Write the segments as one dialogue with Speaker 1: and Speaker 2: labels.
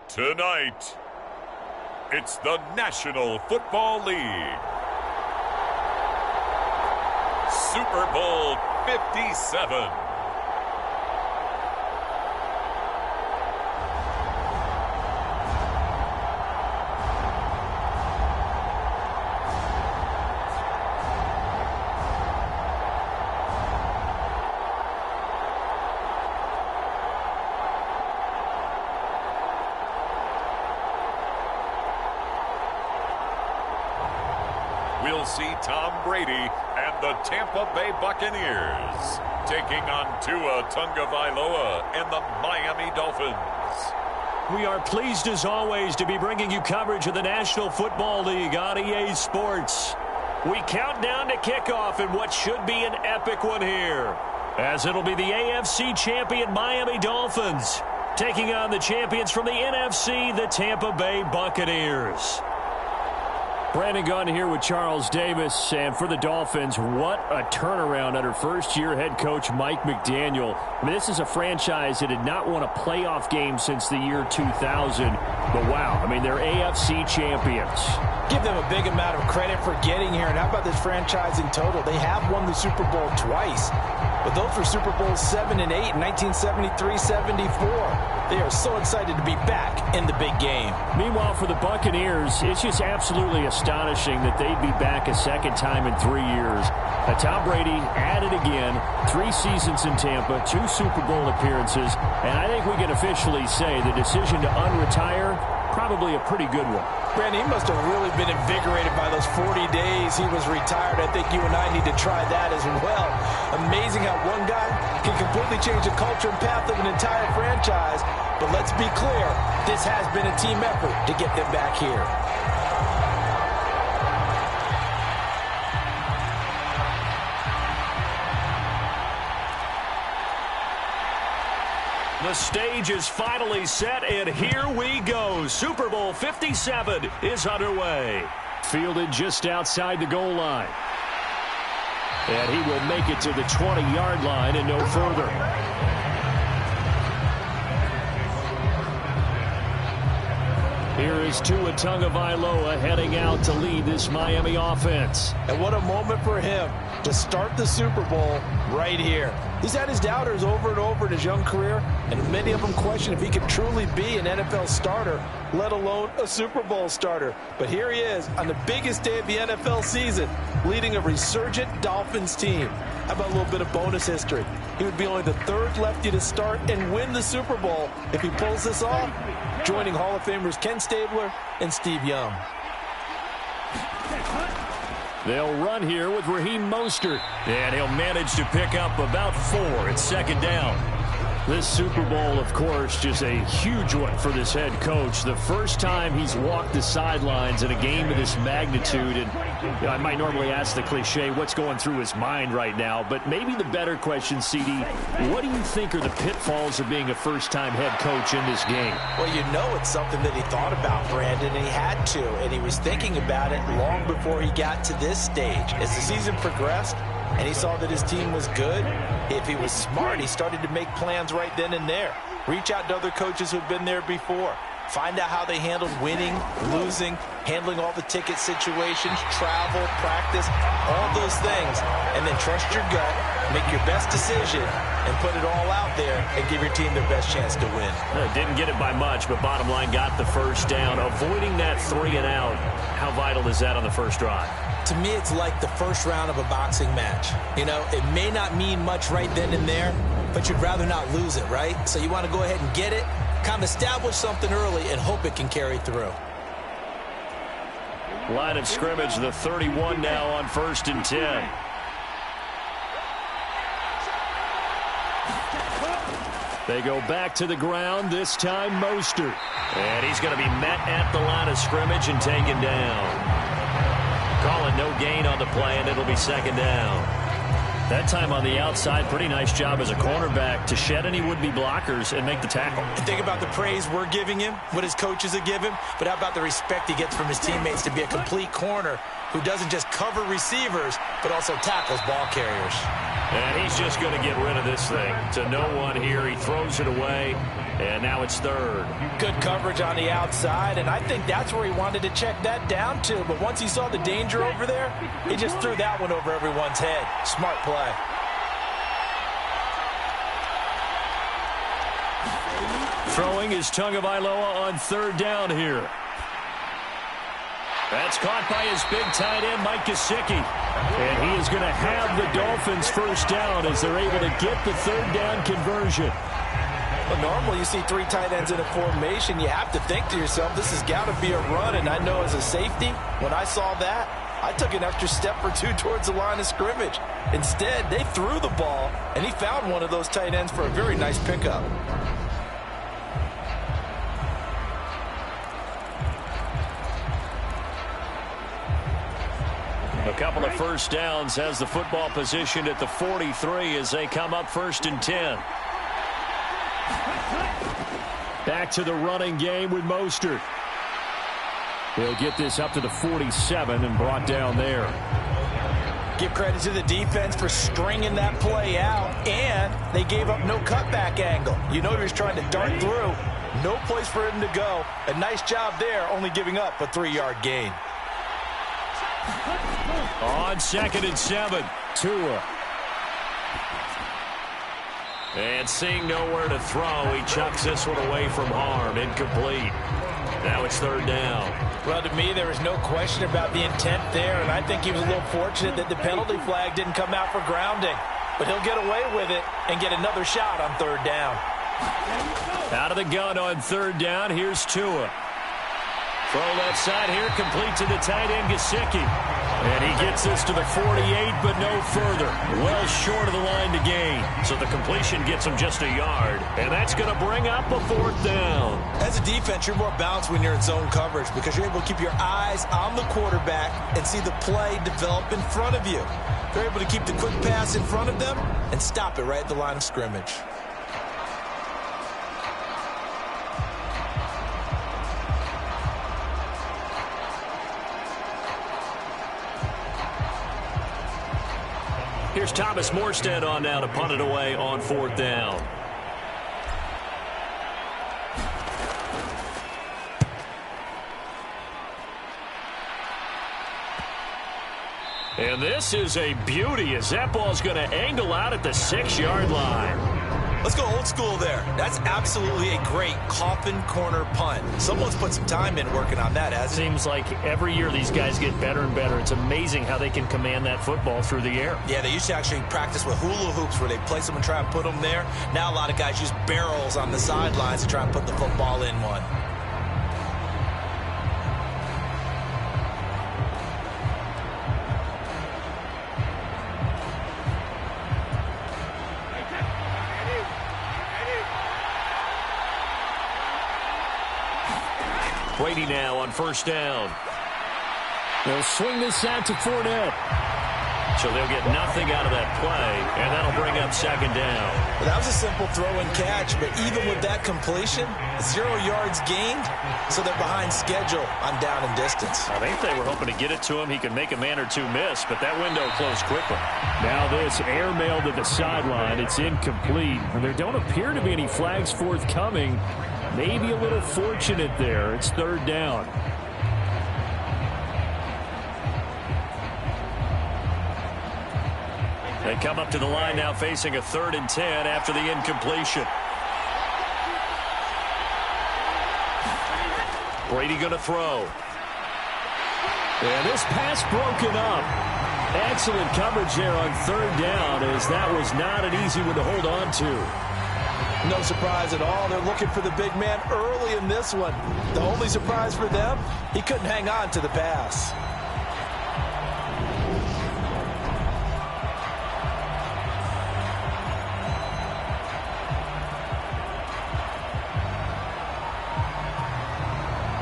Speaker 1: Tonight, it's the National Football League. Super Bowl 57. We'll see Tom Brady and the Tampa Bay Buccaneers taking on Tua Tagovailoa and the Miami Dolphins.
Speaker 2: We are pleased as always to be bringing you coverage of the National Football League on EA Sports. We count down to kickoff in what should be an epic one here, as it'll be the AFC champion Miami Dolphins taking on the champions from the NFC, the Tampa Bay Buccaneers. Brandon Gunn here with Charles Davis, and for the Dolphins, what a turnaround under first-year head coach Mike McDaniel. I mean, this is a franchise that had not won a playoff game since the year 2000, but wow, I mean, they're AFC champions.
Speaker 3: Give them a big amount of credit for getting here, and how about this franchise in total? They have won the Super Bowl twice, but those were Super Bowls 7 and 8 in 1973-74. They are so excited to be back in the big game.
Speaker 2: Meanwhile, for the Buccaneers, it's just absolutely astonishing that they'd be back a second time in 3 years. Tom Brady at it again, 3 seasons in Tampa, 2 Super Bowl appearances, and I think we can officially say the decision to unretire, probably a pretty good one.
Speaker 3: Brandon, he must have really been invigorated by those 40 days he was retired. I think you and I need to try that as well. Amazing how one guy can completely change the culture and path of an entire franchise. But let's be clear, this has been a team effort to get them back here.
Speaker 2: The stage is finally set, and here we go. Super Bowl 57 is underway. Fielded just outside the goal line. And he will make it to the 20-yard line and no further. Here is Tua Tagovailoa heading out to lead this Miami offense.
Speaker 3: And what a moment for him to start the Super Bowl right here. He's had his doubters over and over in his young career, and many of them question if he could truly be an NFL starter, let alone a Super Bowl starter. But here he is on the biggest day of the NFL season, leading a resurgent Dolphins team. How about a little bit of bonus history? He would be only the 3rd lefty to start and win the Super Bowl if he pulls this off, joining Hall of Famers Ken Stabler and Steve Young.
Speaker 2: They'll run here with Raheem Mostert, and he'll manage to pick up about 4 at second down. This Super Bowl, of course, just a huge one for this head coach. The first time he's walked the sidelines in a game of this magnitude. And I might normally ask the cliche, what's going through his mind right now? But maybe the better question, CD, what do you think are the pitfalls of being a first-time head coach in this game?
Speaker 3: Well, you know it's something that he thought about, Brandon, and he had to. And he was thinking about it long before he got to this stage. As the season progressed, and he saw that his team was good, if he was smart, he started to make plans right then and there. Reach out to other coaches who've been there before. Find out how they handled winning, losing, handling all the ticket situations, travel, practice, all those things. And then trust your gut, make your best decision, and put it all out there and give your team their best chance to win.
Speaker 2: Didn't get it by much, but bottom line, got the first down. Avoiding that 3 and out, how vital is that on the first drive?
Speaker 3: To me, it's like the first round of a boxing match. You know, it may not mean much right then and there, but you'd rather not lose it, right? So you want to go ahead and get it, kind of establish something early, and hope it can carry through.
Speaker 2: Line of scrimmage, the 31 now on 1st and 10. They go back to the ground, this time Mostert. And he's going to be met at the line of scrimmage and taken down. Calling no gain on the play, and it'll be 2nd down. That time on the outside, pretty nice job as a cornerback to shed any would-be blockers and make the tackle.
Speaker 3: And think about the praise we're giving him, what his coaches have given, but how about the respect he gets from his teammates to be a complete corner who doesn't just cover receivers, but also tackles ball carriers.
Speaker 2: And he's just going to get rid of this thing. To no one here. He throws it away, and now it's third.
Speaker 3: Good coverage on the outside, and I think that's where he wanted to check that down to. But once he saw the danger over there, he just threw that one over everyone's head. Smart play.
Speaker 2: Throwing is Tagovailoa on third down here. That's caught by his big tight end, Mike Gesicki. And he is going to have the Dolphins first down as they're able to get the third down conversion.
Speaker 3: Well, normally you see three tight ends in a formation. You have to think to yourself, this has got to be a run. And I know as a safety, when I saw that, I took an extra step or two towards the line of scrimmage. Instead, they threw the ball, and he found one of those tight ends for a very nice pickup.
Speaker 2: A couple of first downs, has the football positioned at the 43 as they come up 1st and 10. Back to the running game with Mostert. He'll get this up to the 47 and brought down there.
Speaker 3: Give credit to the defense for stringing that play out, and they gave up no cutback angle. You know he was trying to dart through. No place for him to go. A nice job there, only giving up a 3-yard gain.
Speaker 2: On 2nd and 7, Tua. And seeing nowhere to throw, he chucks this one away from harm. Incomplete. Now it's 3rd down.
Speaker 3: Well, to me, there was no question about the intent there, and I think he was a little fortunate that the penalty flag didn't come out for grounding. But he'll get away with it and get another shot on 3rd down.
Speaker 2: Out of the gun on 3rd down, here's Tua. Throw left side here, complete to the tight end, Gesicki. And he gets this to the 48, but no further. Well short of the line to gain. So the completion gets him just a yard. And that's going to bring up a 4th down.
Speaker 3: As a defense, you're more balanced when you're in zone coverage because you're able to keep your eyes on the quarterback and see the play develop in front of you. They're able to keep the quick pass in front of them and stop it right at the line of scrimmage.
Speaker 2: Here's Thomas Morstead on now to punt it away on 4th down. And this is a beauty as that ball's going to angle out at the 6-yard line.
Speaker 3: Let's go old school there. That's absolutely a great coffin corner punt. Someone's put some time in working on that, hasn't it?
Speaker 4: Seems like every year these guys get better and better. It's amazing how they can command that football through the air.
Speaker 3: Yeah, they used to actually practice with hula hoops where they place them and try and put them there. Now a lot of guys use barrels on the sidelines to try and put the football in one.
Speaker 2: Brady now on 1st down. They'll swing this out to Fournette. So they'll get nothing out of that play, and that'll bring up 2nd down.
Speaker 3: Well, that was a simple throw and catch, but even with that completion, 0 yards gained, so they're behind schedule on down and distance.
Speaker 2: I think they were hoping to get it to him. He could make a man or two miss, but that window closed quickly.
Speaker 4: Now this airmailed to the sideline. It's incomplete, and there don't appear to be any flags forthcoming. Maybe a little fortunate there. It's 3rd down.
Speaker 2: They come up to the line now facing a 3rd and 10 after the incompletion. Brady going to throw.
Speaker 4: And this pass broken up. Excellent coverage there on 3rd down as that was not an easy one to hold on to.
Speaker 3: No surprise at all. They're looking for the big man early in this one. The only surprise for them, he couldn't hang on to the pass.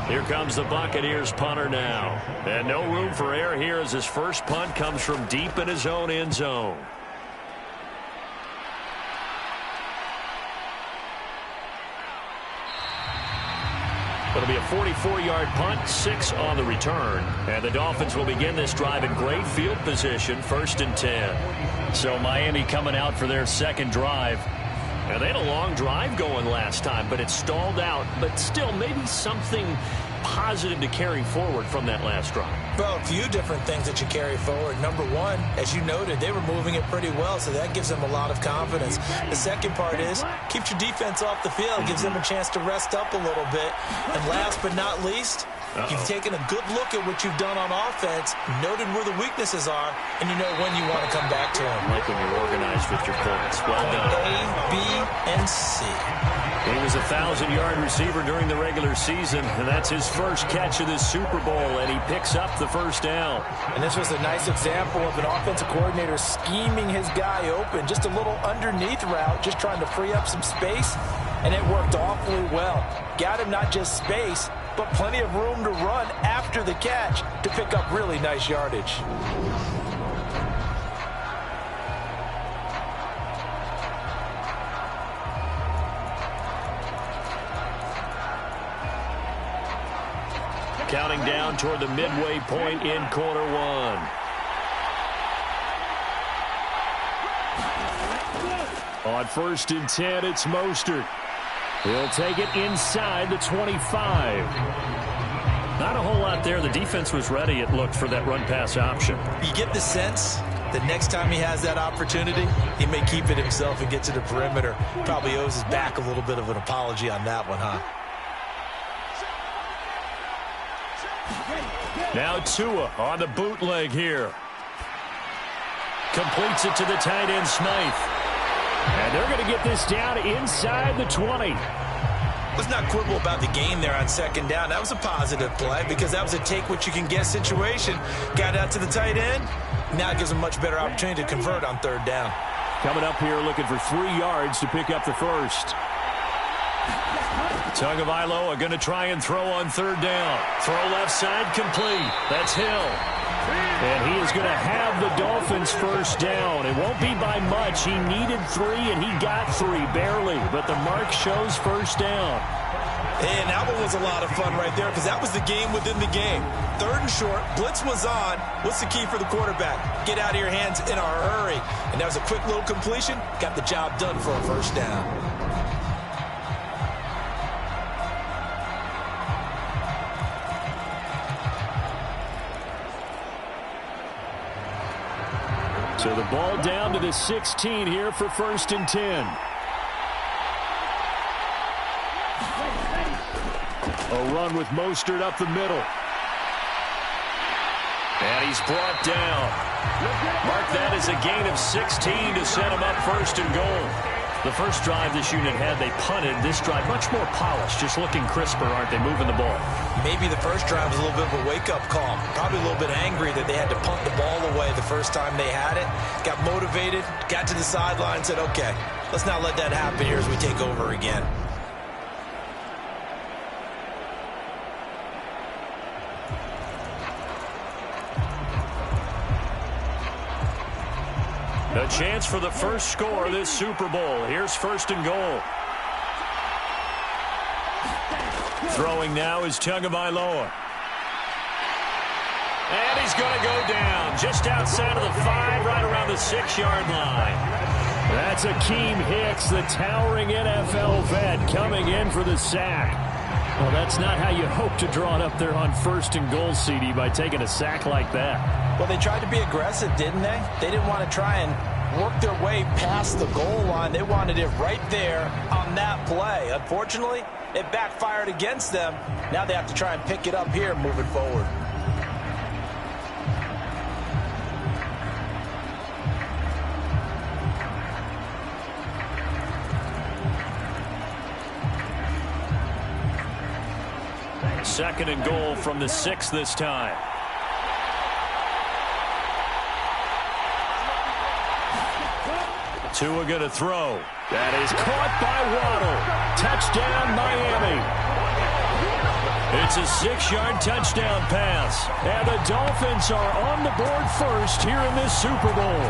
Speaker 2: Here comes the Buccaneers punter now. And no room for error here as his first punt comes from deep in his own end zone.
Speaker 4: But
Speaker 2: It'll be a 44-yard punt, 6 on the return. And the Dolphins will begin this drive in great field position, 1st and 10.
Speaker 4: So Miami coming out for their second drive.
Speaker 2: Now, they had a long drive going last time, but it stalled out. But still, maybe something positive to carry forward from that last drive.
Speaker 3: Well, a few different things that you carry forward. Number one, as you noted, they were moving it pretty well, so that gives them a lot of confidence. The second part is, keeps your defense off the field, gives them a chance to rest up a little bit. And last but not least, you've taken a good look at what you've done on offense, noted where the weaknesses are, and you know when you want to come back to them.
Speaker 2: Like when you're organized with your points. Well done.
Speaker 3: A, B, and C.
Speaker 2: He was a 1,000-yard receiver during the regular season, and that's his first catch of this Super Bowl, and he picks up the first down.
Speaker 3: And this was a nice example of an offensive coordinator scheming his guy open, just a little underneath route, just trying to free up some space, and it worked awfully well. Got him not just space, but plenty of room to run after the catch to pick up really nice yardage.
Speaker 2: Counting down toward the midway point in quarter one.
Speaker 4: On 1st and 10, it's Mostert. He'll take it inside the 25.
Speaker 2: Not a whole lot there. The defense was ready, it looked, for that run-pass option.
Speaker 3: You get the sense that next time he has that opportunity, he may keep it himself and get to the perimeter. Probably owes his back a little bit of an apology on that one, huh?
Speaker 2: Now Tua on the bootleg here. Completes it to the tight end, Smythe.
Speaker 4: And they're going to get this down inside the 20.
Speaker 3: Let's not quibble about the gain there on 2nd down. That was a positive play because that was a take-what-you-can-get situation. Got out to the tight end. Now it gives him a much better opportunity to convert on 3rd down.
Speaker 4: Coming up here looking for 3 yards to pick up the first.
Speaker 2: Tagovailoa going to try and throw on 3rd down. Throw left side, complete. That's Hill.
Speaker 4: And he is going to have the Dolphins first down. It won't be by much. He needed 3, and he got 3, barely. But the mark shows first down.
Speaker 3: And that one was a lot of fun right there because that was the game within the game. 3rd and short, blitz was on. What's the key for the quarterback? Get out of your hands in a hurry. And that was a quick little completion. Got the job done for a first down.
Speaker 4: So the ball down to the 16 here for 1st and 10. A run with Mostert up the middle.
Speaker 2: And he's brought down. Mark that as a gain of 16 to set him up 1st and goal. The first drive this unit had, they punted. This drive, much more polished, just looking crisper, aren't they, moving the ball?
Speaker 3: Maybe the first drive was a little bit of a wake-up call. Probably a little bit angry that they had to punt the ball away the first time they had it. Got motivated, got to the sideline, said, okay, let's not let that happen here as we take over again.
Speaker 2: A chance for the first score of this Super Bowl. Here's 1st and goal. Throwing now is Tagovailoa. And he's going to go down just outside of the 5, right around the 6-yard line.
Speaker 4: That's Akeem Hicks, the towering NFL vet, coming in for the sack. Well, that's not how you hope to draw it up there on 1st and goal, CD, by taking a sack like that.
Speaker 3: Well, they tried to be aggressive, didn't they? They didn't want to try and work their way past the goal line. They wanted it right there on that play. Unfortunately, it backfired against them. Now they have to try and pick it up here moving forward.
Speaker 2: Second and goal from the 6 this time. Tua going to throw. That is caught by Waddle. Touchdown, Miami. It's a 6-yard touchdown pass. And the Dolphins are on the board first here in this Super Bowl.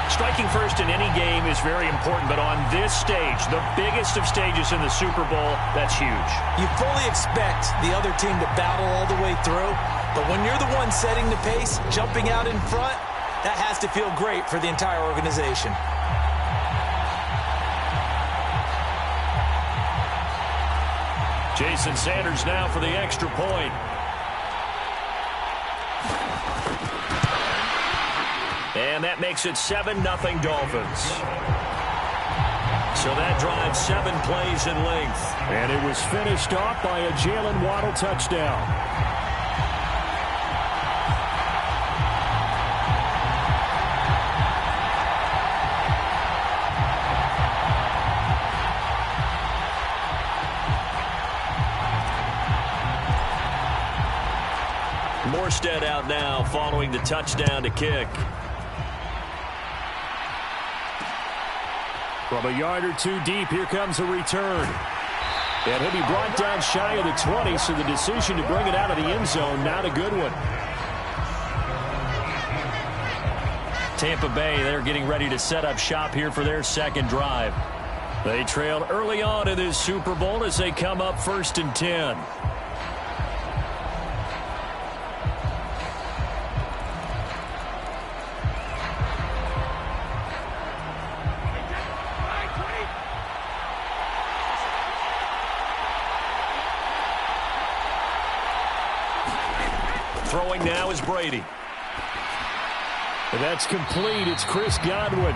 Speaker 2: Striking first in any game is very important, but on this stage, the biggest of stages in the Super Bowl, that's huge.
Speaker 3: You fully expect the other team to battle all the way through, but when you're the one setting the pace, jumping out in front, that has to feel great for the entire organization.
Speaker 2: Jason Sanders now for the extra point. And that makes it 7-0 Dolphins. So that drives 7 plays in length.
Speaker 4: And it was finished off by a Jalen Waddle touchdown.
Speaker 2: Morstead out now following the touchdown to kick.
Speaker 4: From a yard or two deep, here comes a return. And he'll be brought down shy of the 20, so the decision to bring it out of the end zone, not a good one.
Speaker 2: Tampa Bay, they're getting ready to set up shop here for their second drive. They trailed early on in this Super Bowl as they come up 1st and 10. Throwing now is Brady.
Speaker 4: And that's complete. It's Chris Godwin.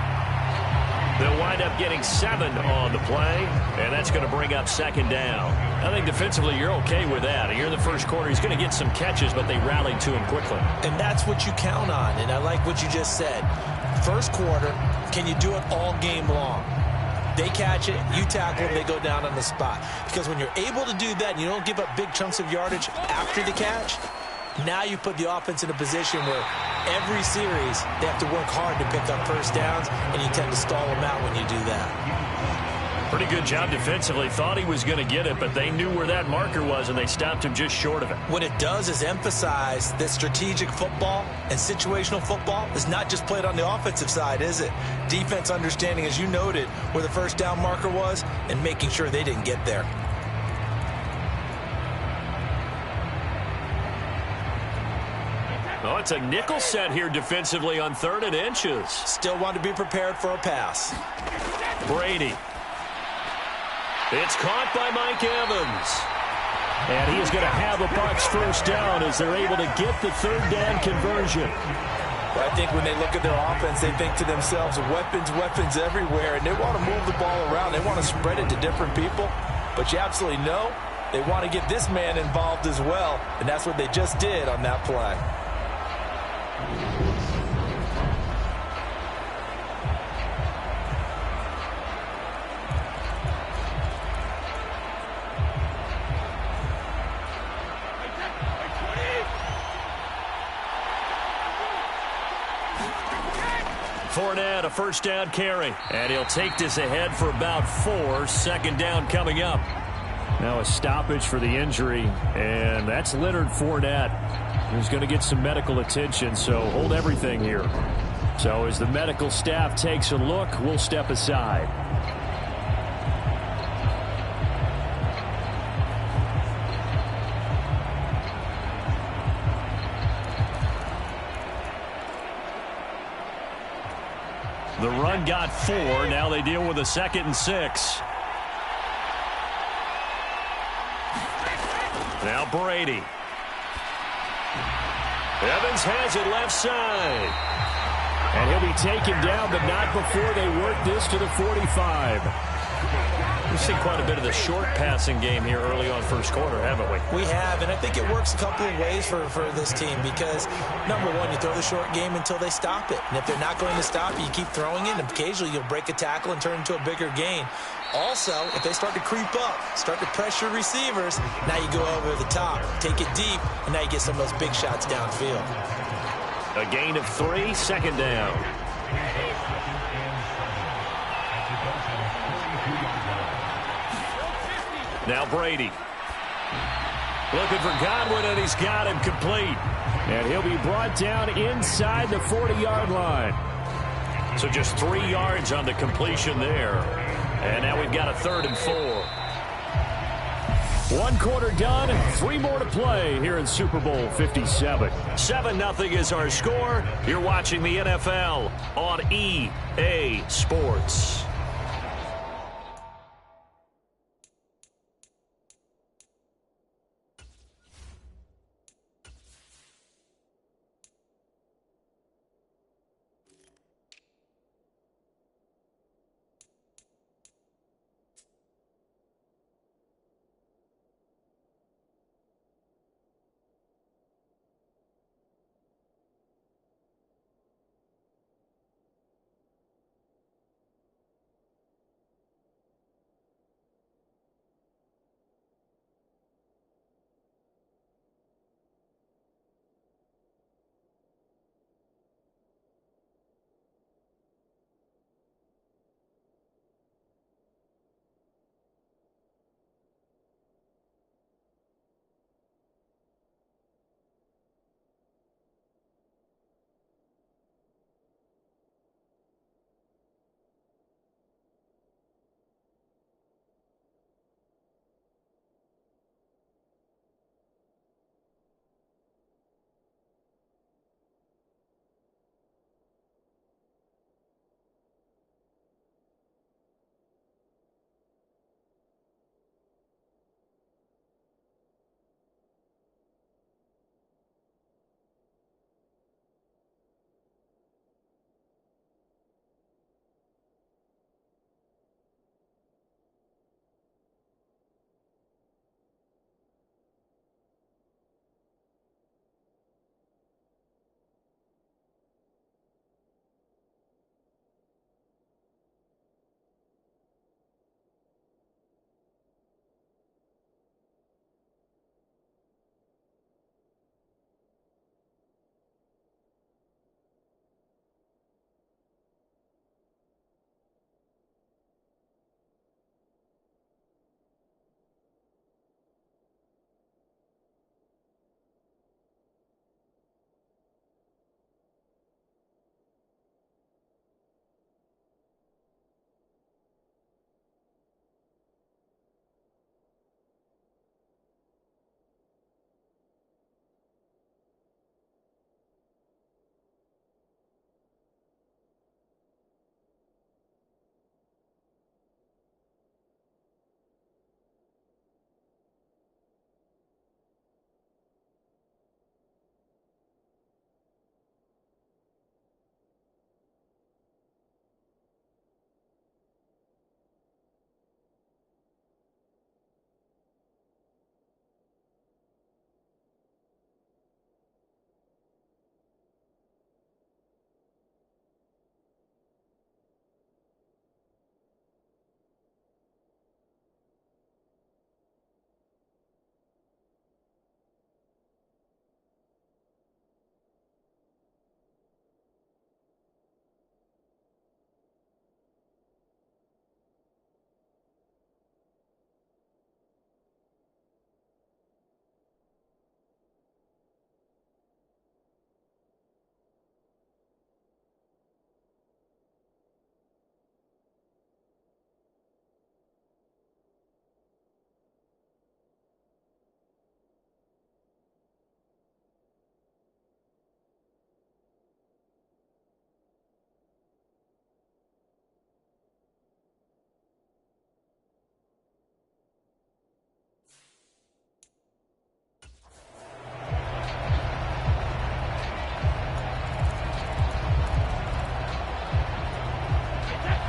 Speaker 2: They'll wind up getting 7 on the play, and that's going to bring up 2nd down. I think defensively you're okay with that. Here in the first quarter, he's going to get some catches, but they rallied to him quickly.
Speaker 3: And that's what you count on, and I like what you just said. First quarter, can you do it all game long? They catch it, you tackle them, they go down on the spot. Because when you're able to do that and you don't give up big chunks of yardage after the catch, now you put the offense in a position where every series they have to work hard to pick up first downs, and you tend to stall them out when you do that.
Speaker 2: Pretty good job defensively. Thought he was going to get it, but they knew where that marker was, and they stopped him just short of it.
Speaker 3: What it does is emphasize that strategic football and situational football is not just played on the offensive side, is it? Defense understanding, as you noted, where the first down marker was and making sure they didn't get there.
Speaker 2: Oh, it's a nickel set here defensively on 3rd and inches.
Speaker 3: Still want to be prepared for a pass.
Speaker 2: Brady. It's caught by Mike Evans.
Speaker 4: And he is going to have a Bucs first down as they're able to get the 3rd down conversion.
Speaker 3: Well, I think when they look at their offense, they think to themselves, weapons, weapons everywhere, and they want to move the ball around. They want to spread it to different people. But you absolutely know they want to get this man involved as well, and that's what they just did on that play.
Speaker 2: Fournette, a first down carry. And he'll take this ahead for about 4. 2nd down coming up.
Speaker 4: Now a stoppage for the injury, and that's Leonard Fournette, who's going to get some medical attention, so hold everything here. So as the medical staff takes a look, we'll step aside.
Speaker 2: The run got 4. Now they deal with a 2nd and 6. Now Brady. Evans has it left side.
Speaker 4: And he'll be taken down, but not before they work this to the 45.
Speaker 2: We've seen quite a bit of the short passing game here early on first quarter, haven't we?
Speaker 3: We have, and I think it works a couple of ways for this team because, number one, you throw the short game until they stop it. And if they're not going to stop it, you keep throwing it, and occasionally you'll break a tackle and turn into a bigger gain. Also, if they start to creep up, start to pressure receivers, now you go over the top, take it deep, and now you get some of those big shots downfield.
Speaker 2: A gain of 3, 2nd down. Now Brady. Looking for Godwin, and he's got him complete.
Speaker 4: And he'll be brought down inside the 40-yard line.
Speaker 2: So just 3 yards on the completion there. And now we've got a 3rd and 4.
Speaker 4: 1 quarter done, 3 more to play here in Super Bowl 57.
Speaker 2: 7-0 is our score. You're watching the NFL on EA Sports.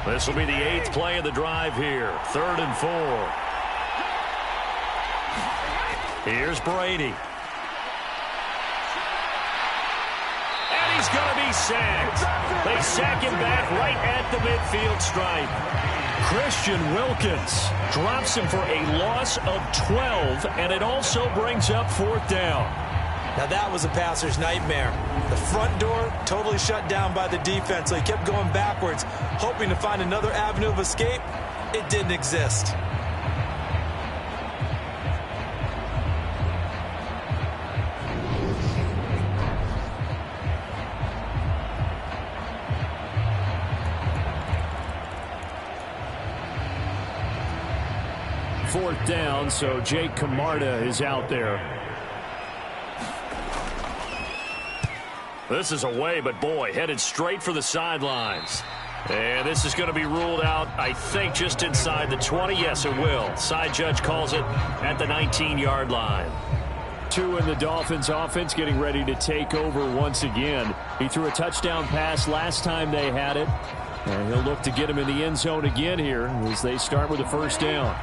Speaker 2: This will be the 8th play of the drive here. 3rd and 4. Here's Brady. And he's going to be sacked. They sack him back right at the midfield stripe.
Speaker 4: Christian Wilkins drops him for a loss of 12, and it also brings up 4th down.
Speaker 3: Now that was a passer's nightmare. The front door totally shut down by the defense, so he kept going backwards, hoping to find another avenue of escape. It didn't exist.
Speaker 4: 4th down, so Jake Camarda is out there.
Speaker 2: This is away, but boy, headed straight for the sidelines. And this is going to be ruled out, I think, just inside the 20. Yes, it will. Side judge calls it at the 19-yard line.
Speaker 4: 2 in the Dolphins offense getting ready to take over once again. He threw a touchdown pass last time they had it. And he'll look to get him in the end zone again here as they start with the 1st down.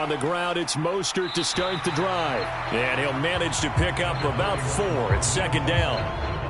Speaker 4: On the ground, it's Mostert to start the drive.
Speaker 2: And he'll manage to pick up about 4 at 2nd down.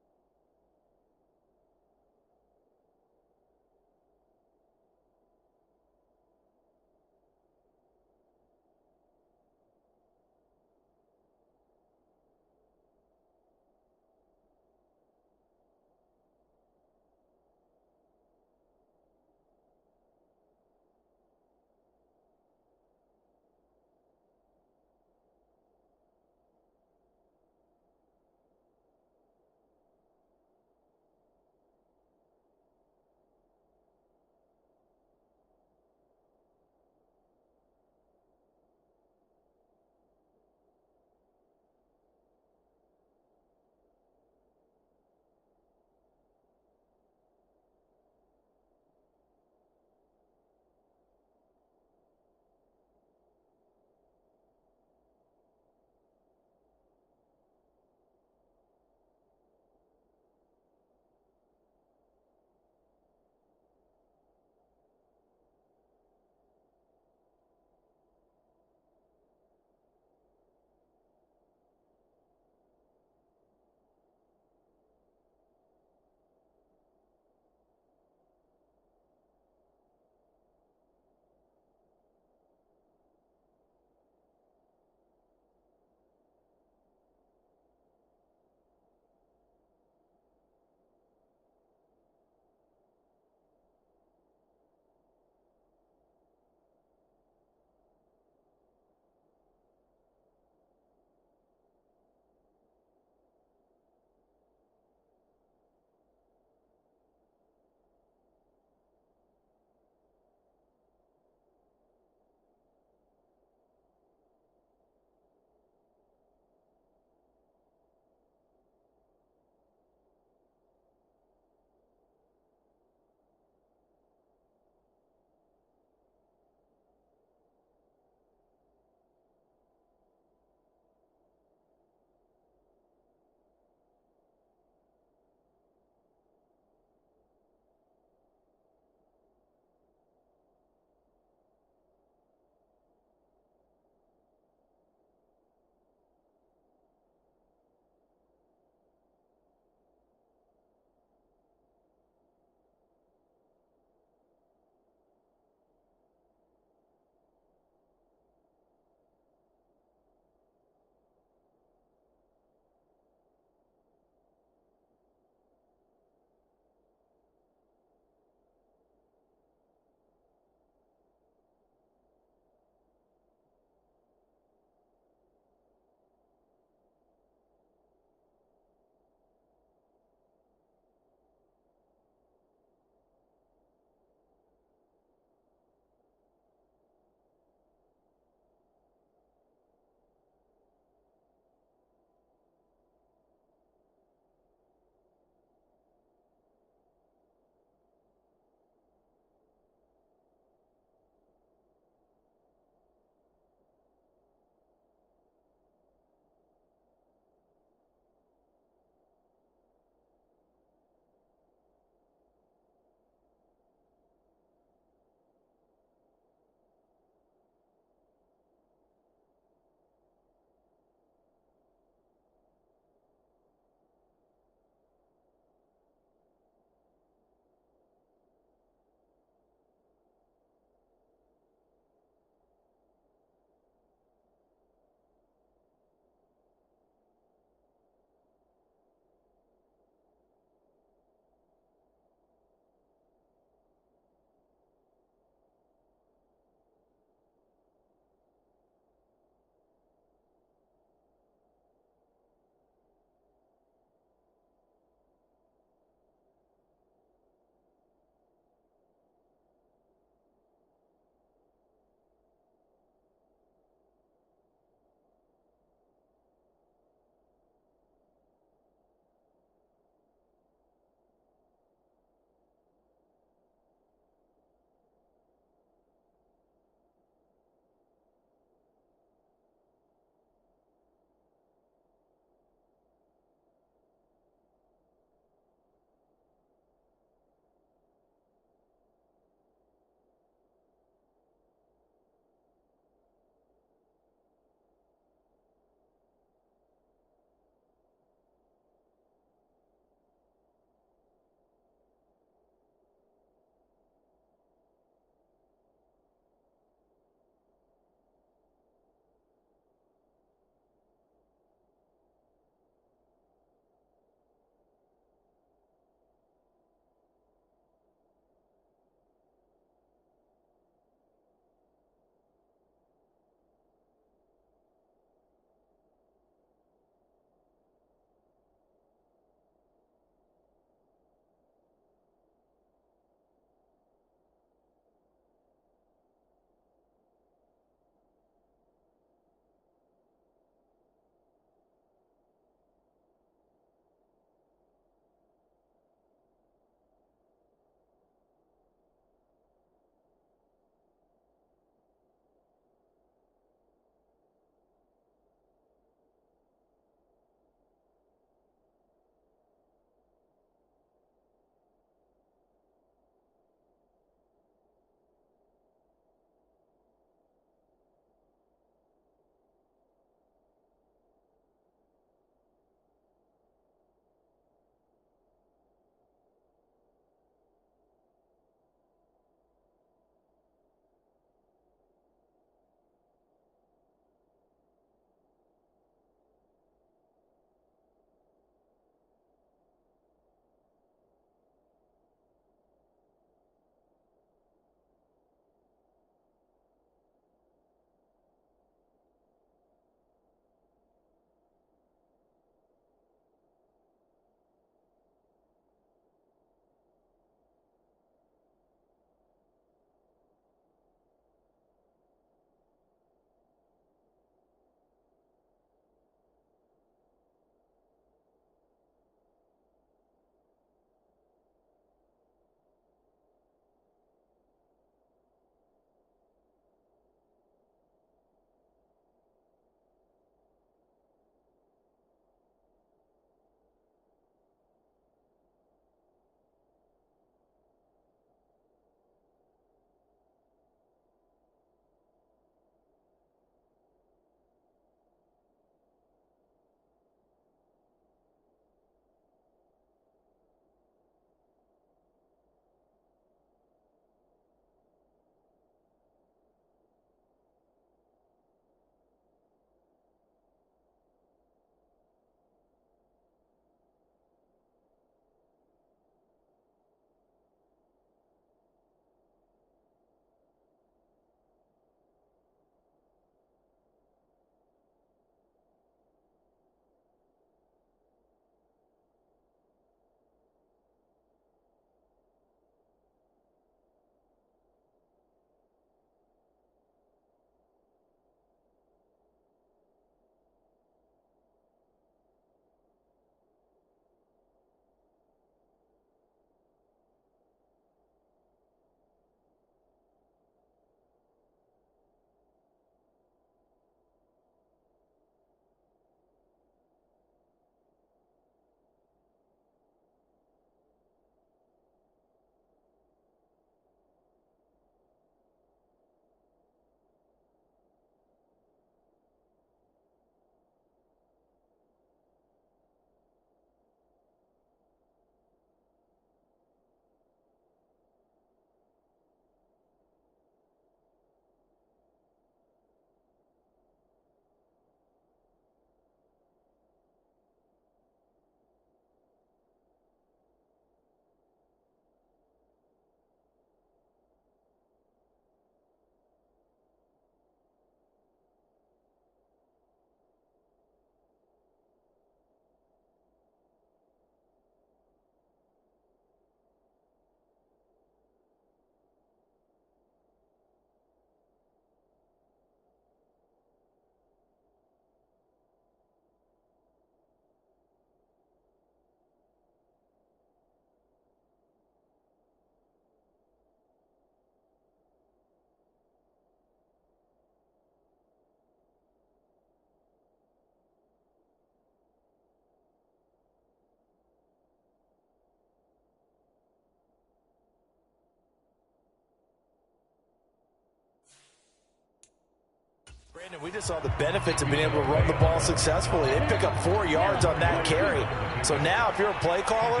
Speaker 3: Brandon, we just saw the benefits of being able to run the ball successfully. They pick up 4 yards on that carry. So now if you're a play caller,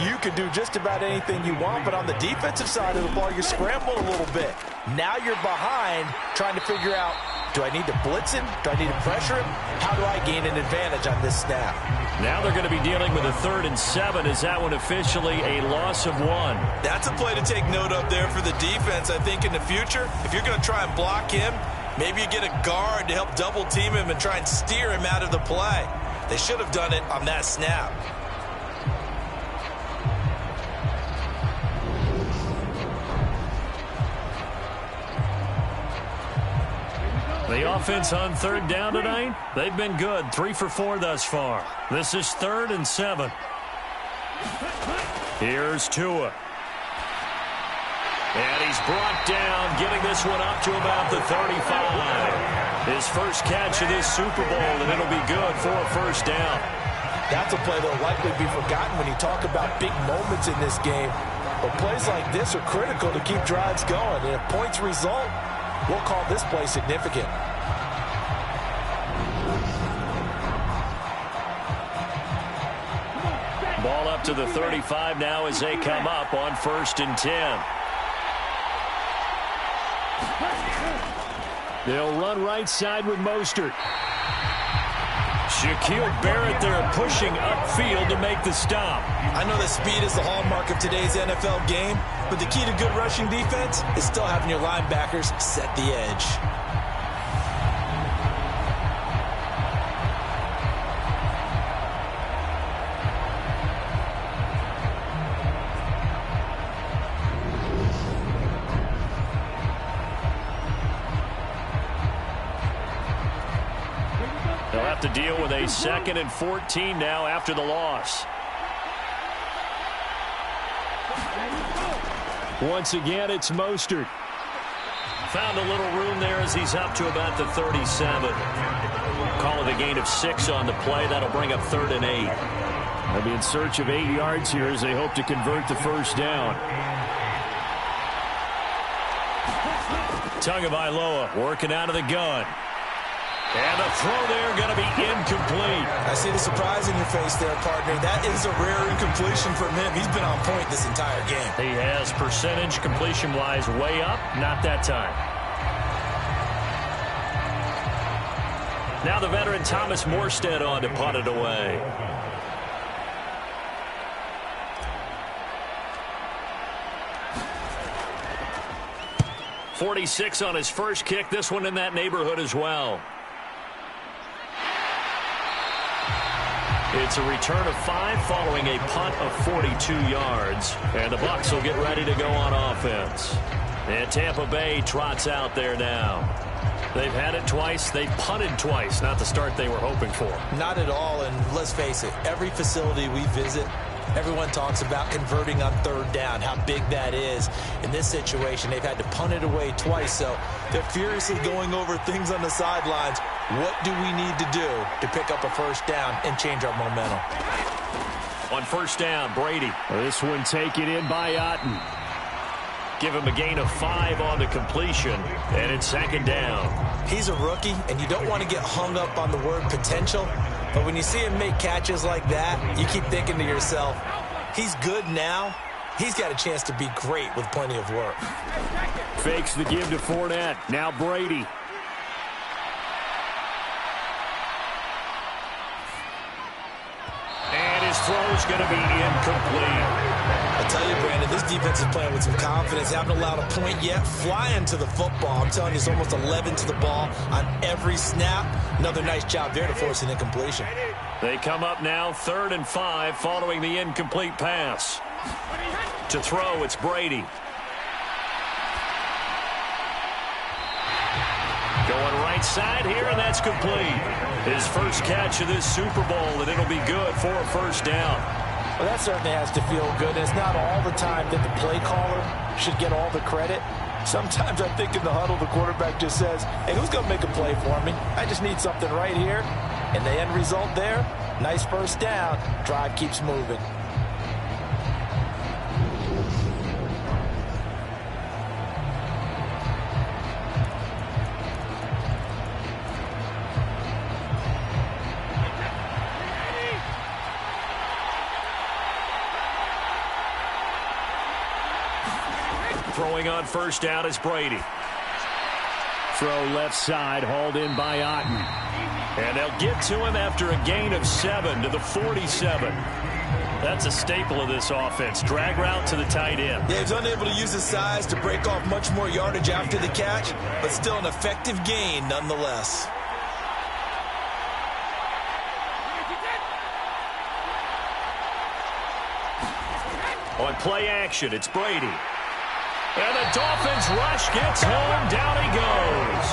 Speaker 3: you can do just about anything you want. But on the defensive side of the ball, you're scrambling a little bit. Now you're behind trying to figure out, do I need to blitz him? Do I need to pressure him? How do I gain an advantage on this snap?
Speaker 4: Now they're going to be dealing with a 3rd and 7. Is that one officially a loss of 1?
Speaker 3: That's a play to take note of there for the defense. I think in the future, if you're going to try and block him, maybe you get a guard to help double team him and try and steer him out of the play. They should have done it on that snap.
Speaker 4: The offense on 3rd down tonight, they've been good. 3 for 4 thus far. This is 3rd and 7. Here's Tua. And he's brought down, getting this one up to about the 35. His first catch of this Super Bowl, and it'll be good for a first down.
Speaker 3: That's a play that will likely be forgotten when you talk about big moments in this game. But plays like this are critical to keep drives going. And if points result, we'll call this play significant.
Speaker 4: Ball up to the 35 now as they come up on 1st and 10. They'll run right side with Mostert. Shaquille Barrett there pushing upfield to make the stop.
Speaker 3: I know that speed is the hallmark of today's NFL game, but the key to good rushing defense is still having your linebackers set the edge.
Speaker 4: They'll have to deal with a 2nd and 14 now after the loss. Once again, it's Mostert. Found a little room there as he's up to about the 37. Call it a gain of 6 on the play. That'll bring up 3rd and 8. They'll be in search of 8 yards here as they hope to convert the first down. Tagovailoa working out of the gun. And the throw there going to be incomplete.
Speaker 3: I see the surprise in your face there, partner. That is a rare incompletion from him. He's been on point this entire game.
Speaker 4: He has percentage completion-wise way up. Not that time. Now the veteran Thomas Morstead on to punt it away. .46 on his first kick. This one in that neighborhood as well. It's a return of 5 following a punt of 42 yards. And the Bucs will get ready to go on offense. And Tampa Bay trots out there now. They've had it twice. They've punted twice. Not the start they were hoping for.
Speaker 3: Not at all. And let's face it, every facility we visit, everyone talks about converting on 3rd down, how big that is. In this situation, they've had to punt it away twice, so they're furiously going over things on the sidelines. What do we need to do to pick up a first down and change our momentum?
Speaker 4: On 1st down, Brady. This one taken in by Otten. Give him a gain of 5 on the completion, and it's 2nd down.
Speaker 3: He's a rookie, and you don't want to get hung up on the word potential. But when you see him make catches like that, you keep thinking to yourself, he's good now. He's got a chance to be great with plenty of work.
Speaker 4: Fakes the give to Fournette. Now Brady. And his throw's going to be incomplete.
Speaker 3: I tell you, Brandon, this defense is playing with some confidence. Haven't allowed a point yet. Flying to the football. I'm telling you, it's almost 11 to the ball on every snap. Another nice job there to force an incompletion.
Speaker 4: They come up now 3rd and 5 following the incomplete pass. To throw, it's Brady. Going right side here, and that's complete. His first catch of this Super Bowl, and it'll be good for a first down.
Speaker 3: Well, that certainly has to feel good. It's not all the time that the play caller should get all the credit. Sometimes I think in the huddle, the quarterback just says, hey, who's going to make a play for me? I just need something right here. And the end result there, nice first down. Drive keeps moving.
Speaker 2: Throwing on first down is Brady.
Speaker 4: Throw left side, hauled in by Otten.
Speaker 2: And they'll get to him after a gain of 7 to the 47. That's a staple of this offense. Drag route to the tight end.
Speaker 3: Yeah, he's unable to use his size to break off much more yardage after the catch, but still an effective gain nonetheless.
Speaker 2: On play action, it's Brady. And the Dolphins rush gets home. Down he goes.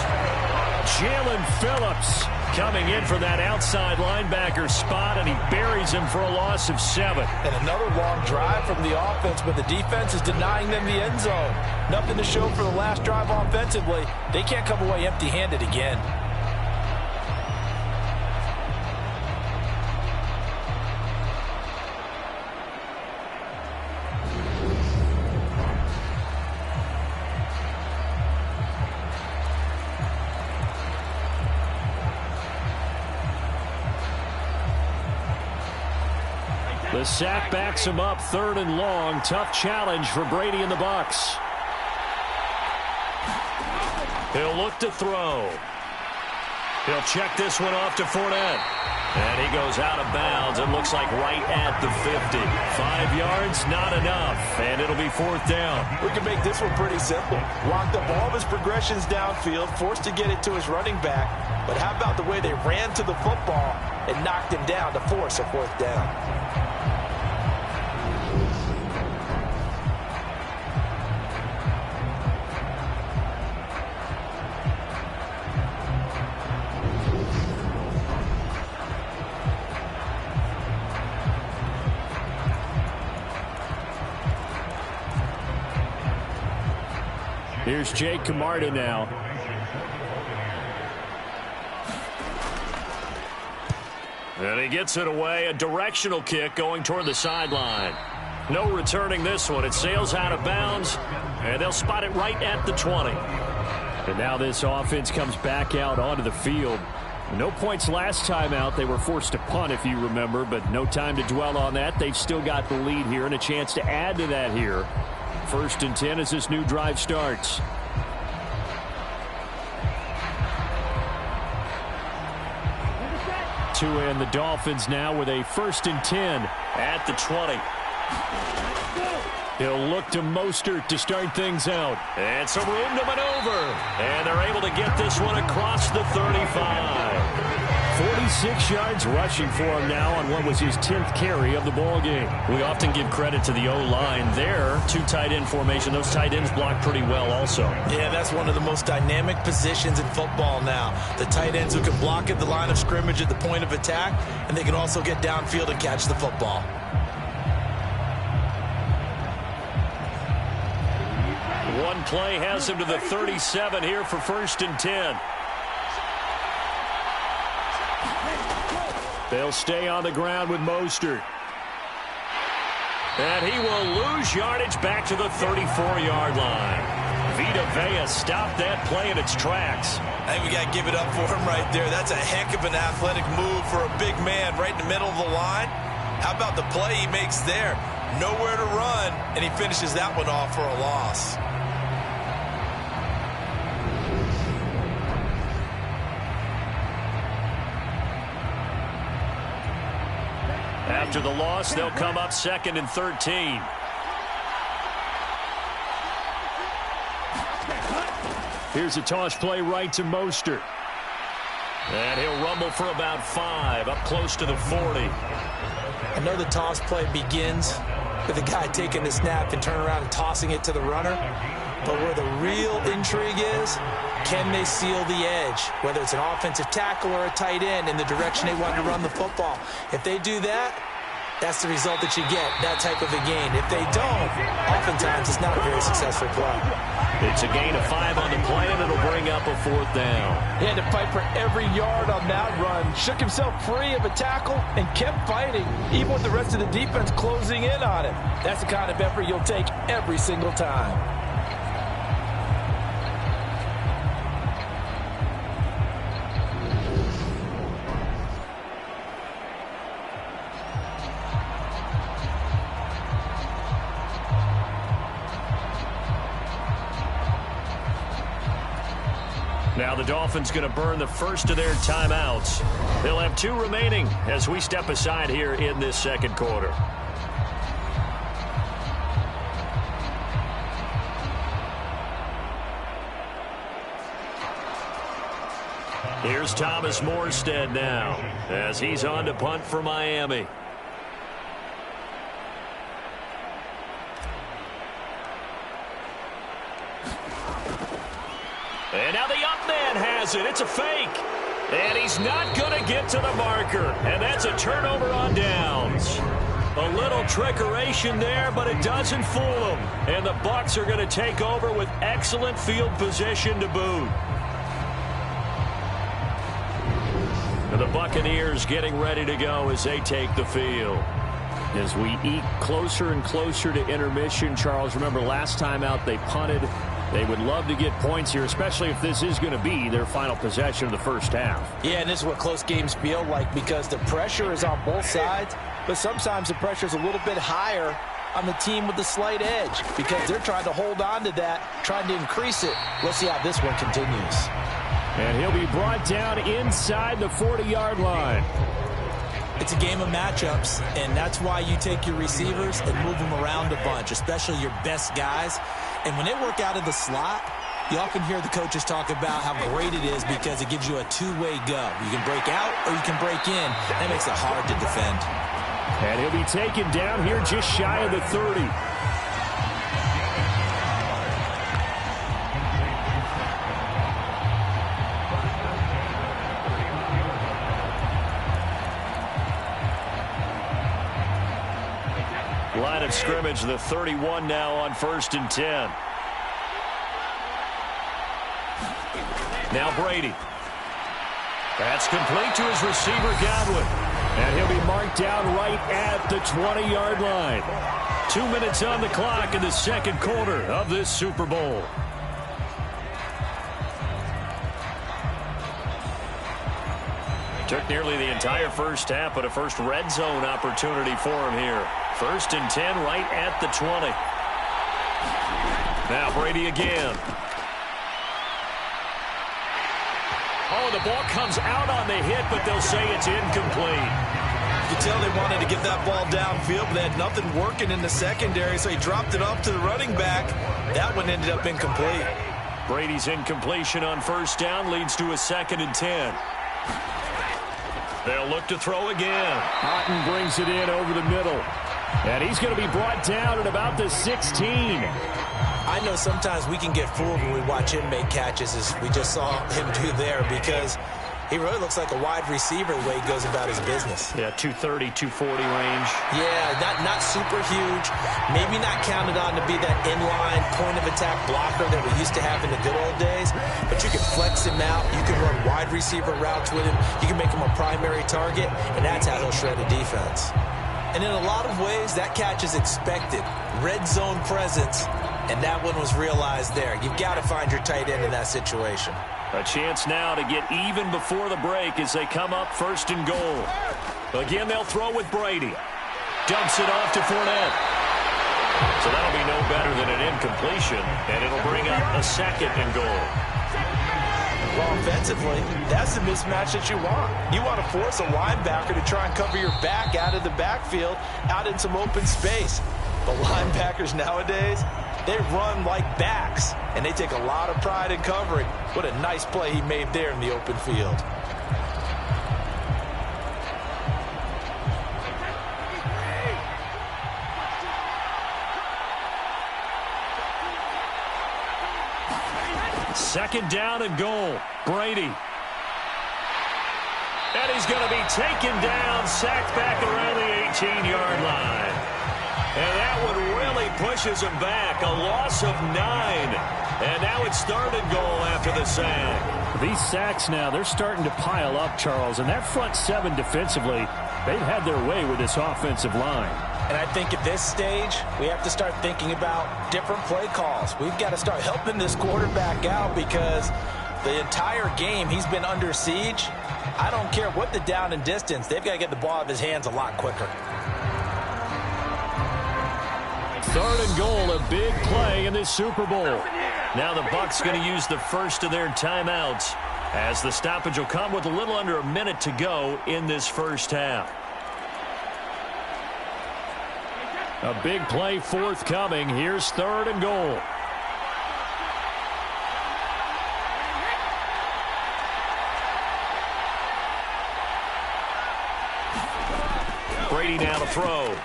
Speaker 4: Jalen Phillips coming in for that outside linebacker spot, and he buries him for a loss of 7.
Speaker 3: And another long drive from the offense, but the defense is denying them the end zone. Nothing to show for the last drive offensively. They can't come away empty-handed again.
Speaker 4: The sack backs him up, 3rd and long. Tough challenge for Brady and the Bucs.
Speaker 2: He'll look to throw. He'll check this one off to Fournette. And he goes out of bounds. It looks like right at the 50. 5 yards, not enough. And it'll be 4th down.
Speaker 3: We can make this one pretty simple. Locked up all of his progressions downfield, forced to get it to his running back. But how about the way they ran to the football and knocked him down to force a 4th down?
Speaker 4: Here's Jake Camarda now.
Speaker 2: And he gets it away. A directional kick going toward the sideline. No returning this one. It sails out of bounds, and they'll spot it right at the 20.
Speaker 4: And now this offense comes back out onto the field. No points last time out. They were forced to punt, if you remember, but no time to dwell on that. They've still got the lead here and a chance to add to that here. 1st and 10 as this new drive starts. To end the Dolphins now with a 1st and 10
Speaker 2: at the 20.
Speaker 4: He'll look to Mostert to start things out.
Speaker 2: And some room to maneuver. And they're able to get this one across the 35.
Speaker 4: 46 yards rushing for him now on what was his 10th carry of the ball game.
Speaker 2: We often give credit to the O-line there. 2 tight end formation. Those tight ends block pretty well also.
Speaker 3: Yeah, that's one of the most dynamic positions in football now. The tight ends who can block at the line of scrimmage at the point of attack, and they can also get downfield and catch the football.
Speaker 2: One play has him to the 37 here for 1st and 10.
Speaker 4: They'll stay on the ground with Mostert.
Speaker 2: And he will lose yardage back to the 34-yard line. Vita Vea stopped that play in its tracks.
Speaker 3: I think we got to give it up for him right there. That's a heck of an athletic move for a big man right in the middle of the line. How about the play he makes there? Nowhere to run, and he finishes that one off for a loss.
Speaker 2: After the loss, they'll come up 2nd and 13.
Speaker 4: Here's a toss play right to Mostert.
Speaker 2: And he'll rumble for about 5, up close to the 40.
Speaker 3: I know the toss play begins with the guy taking the snap and turning around and tossing it to the runner. But where the real intrigue is, can they seal the edge? Whether it's an offensive tackle or a tight end in the direction they want to run the football. If they do that, that's the result that you get, that type of a gain. If they don't, oftentimes it's not a very successful play.
Speaker 2: It's a gain of 5 on the play, and it'll bring up a 4th down.
Speaker 3: He had to fight for every yard on that run. Shook himself free of a tackle and kept fighting, even with the rest of the defense closing in on him. That's the kind of effort you'll take every single time.
Speaker 2: Now the Dolphins going to burn the first of their timeouts. They'll have 2 remaining as we step aside here in this second quarter. Here's Thomas Morstead now as he's on to punt for Miami. And now the up man has it. It's a fake. And he's not going to get to the marker. And that's a turnover on downs. A little trickeration there, but it doesn't fool them. And the Bucs are going to take over with excellent field position to boot. And the Buccaneers getting ready to go as they take the field. As we eke closer and closer to intermission, Charles, remember last time out they punted. They would love to get points here, especially if this is going to be their final possession of the first half.
Speaker 3: Yeah, and this is what close games feel like because the pressure is on both sides, but sometimes the pressure is a little bit higher on the team with the slight edge because they're trying to hold on to that, trying to increase it. Let's see how this one continues.
Speaker 4: And he'll be brought down inside the 40-yard line.
Speaker 3: It's a game of matchups, and that's why you take your receivers and move them around a bunch, especially your best guys. And when they work out of the slot, you often hear the coaches talk about how great it is because it gives you a two-way go. You can break out or you can break in. That makes it hard to defend.
Speaker 4: And he'll be taken down here just shy of the 30.
Speaker 2: Line of scrimmage, the 31 now on 1st and 10. Now Brady. That's complete to his receiver, Godwin.
Speaker 4: And he'll be marked down right at the 20-yard line.
Speaker 2: 2 minutes on the clock in the second quarter of this Super Bowl. Took nearly the entire first half, but a first red zone opportunity for him here. 1st and 10 right at the 20. Now Brady again. Oh, the ball comes out on the hit, but they'll say it's incomplete.
Speaker 3: You can tell they wanted to get that ball downfield, but they had nothing working in the secondary, so he dropped it off to the running back. That one ended up incomplete.
Speaker 2: Brady's incompletion on 1st down leads to a 2nd and 10. They'll look to throw again.
Speaker 4: Otten brings it in over the middle. And he's going to be brought down at about the 16.
Speaker 3: I know sometimes we can get fooled when we watch him make catches, as we just saw him do there, because he really looks like a wide receiver the way he goes about his business.
Speaker 2: Yeah, 230, 240 range.
Speaker 3: Yeah, not super huge. Maybe not counted on to be that inline point-of-attack blocker that we used to have in the good old days, but you can flex him out. You can run wide receiver routes with him. You can make him a primary target, and that's how he'll shred a defense. And in a lot of ways, that catch is expected. Red zone presence, and that one was realized there. You've got to find your tight end in that situation.
Speaker 2: A chance now to get even before the break as they come up 1st and goal. Again, they'll throw with Brady. Dumps it off to Fournette. So that'll be no better than an incompletion, and it'll bring up a 2nd and goal.
Speaker 3: Well, offensively, that's the mismatch that you want. You want to force a linebacker to try and cover your back out of the backfield, out in some open space. The linebackers nowadays, they run like backs, and they take a lot of pride in covering. What a nice play he made there in the open field.
Speaker 2: Second down and goal. Brady. And he's going to be taken down, sacked back around the 18-yard line. And that one really pushes him back. A loss of 9. And now it's 3rd and goal after the sack.
Speaker 4: These sacks now, they're starting to pile up, Charles. And that front 7 defensively, they've had their way with this offensive line.
Speaker 3: And I think at this stage, we have to start thinking about different play calls. We've got to start helping this quarterback out because the entire game he's been under siege. I don't care what the down and distance. They've got to get the ball out of his hands a lot quicker.
Speaker 4: 3rd and goal, a big play in this Super Bowl. Now the Bucs going to use the first of their timeouts, as the stoppage will come with a little under a minute to go in this first half. A big play forthcoming. Here's 3rd and goal. Brady now to throw.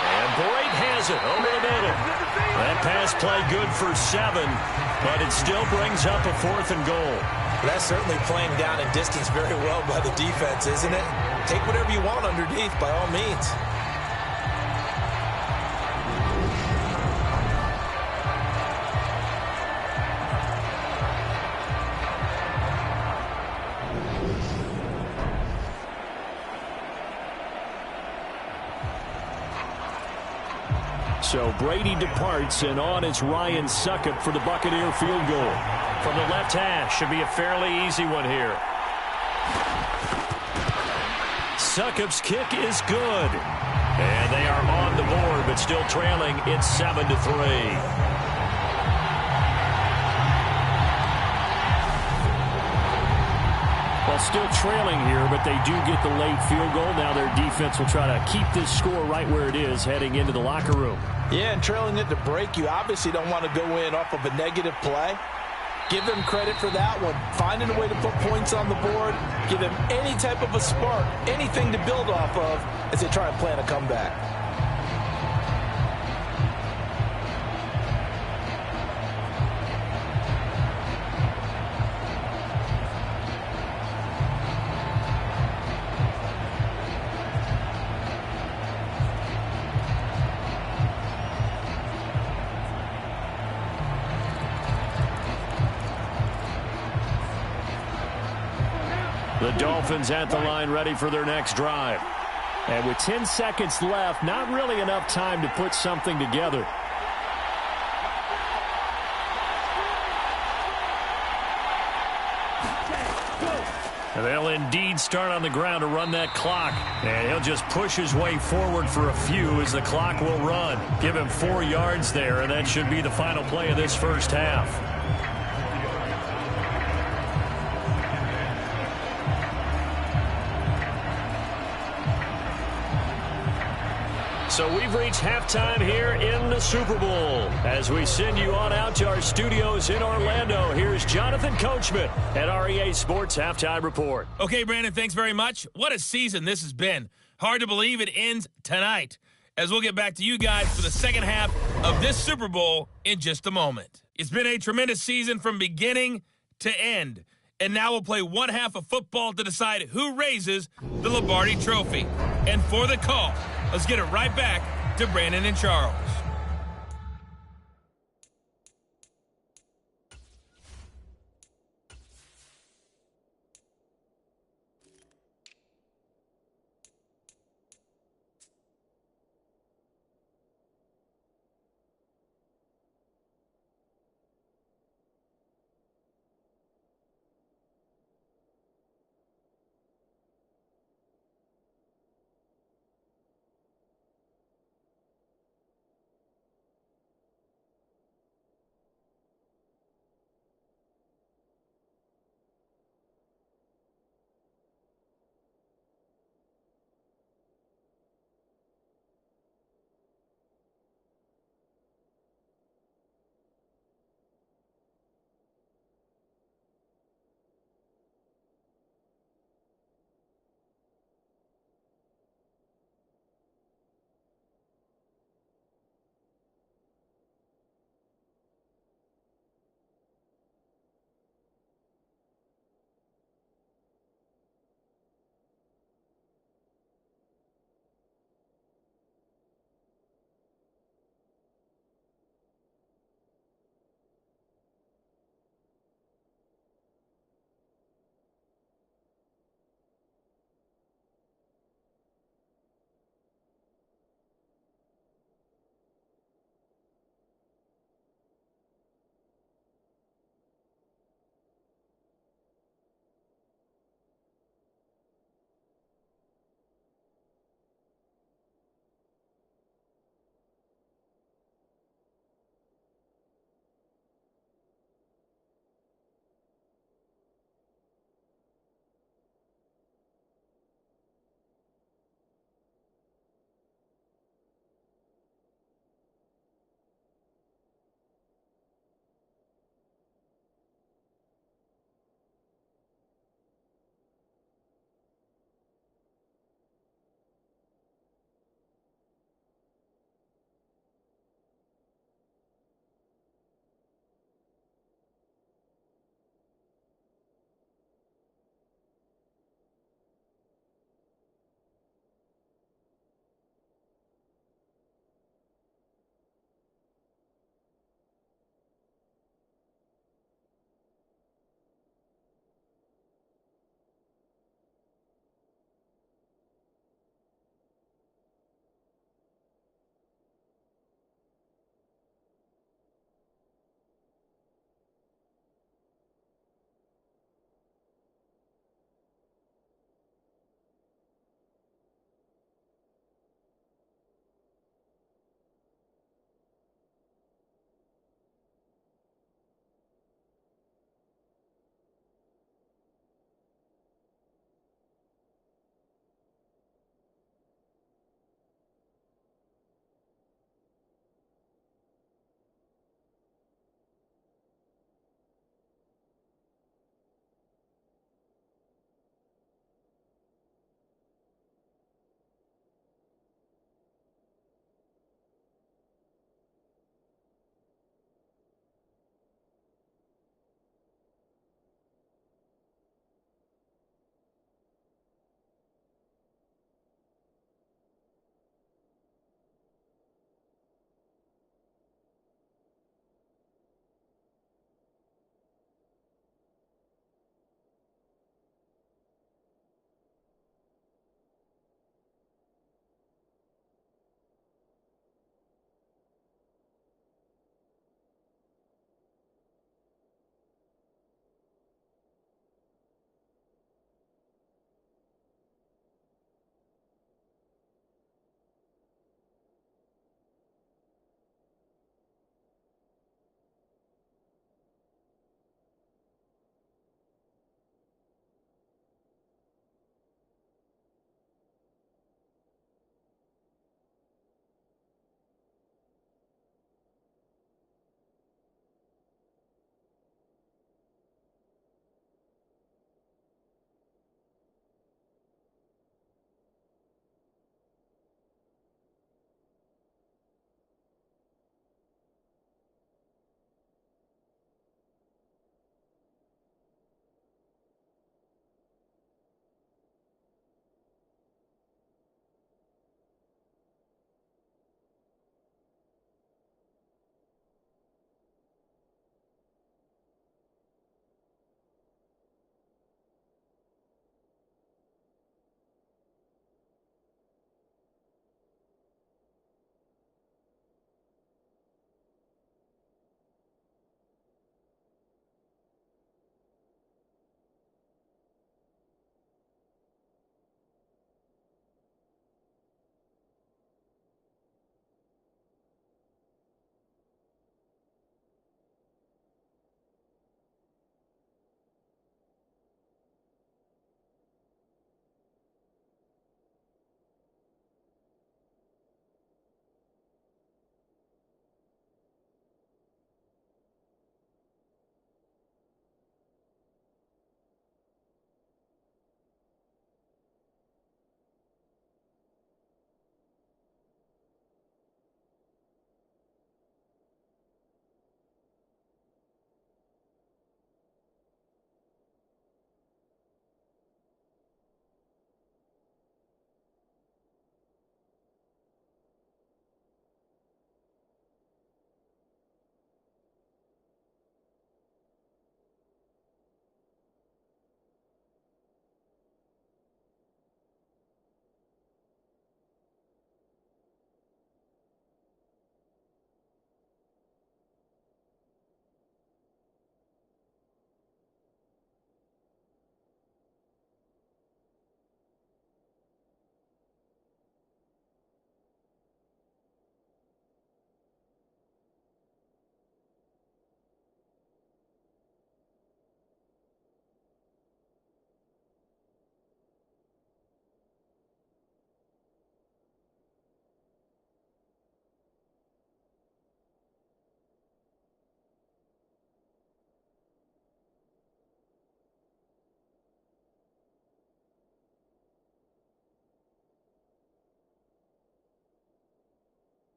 Speaker 4: And Brady has it over the middle. That pass play good for 7, but it still brings up a 4th and goal.
Speaker 3: That's certainly playing down and distance very well by the defense, isn't it? Take whatever you want underneath, by all means.
Speaker 4: So Brady departs, and on is Ryan Succop for the Buccaneer field goal. From the left hash, should be a fairly easy one here. Succop's kick is good. And they are on the board, but still trailing. It's 7-3. Well, still trailing here, but they do get the late field goal. Now their defense will try to keep this score right where it is heading into the locker room.
Speaker 3: Yeah, and trailing it to break, you obviously don't want to go in off of a negative play. Give them credit for that one. Finding a way to put points on the board, give them any type of a spark, anything to build off of as they try and plan a comeback.
Speaker 4: The Dolphins at the line ready for their next drive. And with 10 seconds left, not really enough time to put something together. And they'll indeed start on the ground to run that clock. And he'll just push his way forward for a few as the clock will run. Give him 4 yards there, and that should be the final play of this first half. So we've reached halftime here in the Super Bowl. As we send you on out to our studios in Orlando, here's Jonathan Coachman at REA Sports Halftime Report.
Speaker 5: Okay, Brandon, thanks very much. What a season this has been. Hard to believe it ends tonight, as we'll get back to you guys for the second half of this Super Bowl in just a moment. It's been a tremendous season from beginning to end, and now we'll play one half of football to decide who raises the Lombardi Trophy. And for the call, let's get it right back to Brandon and Charles.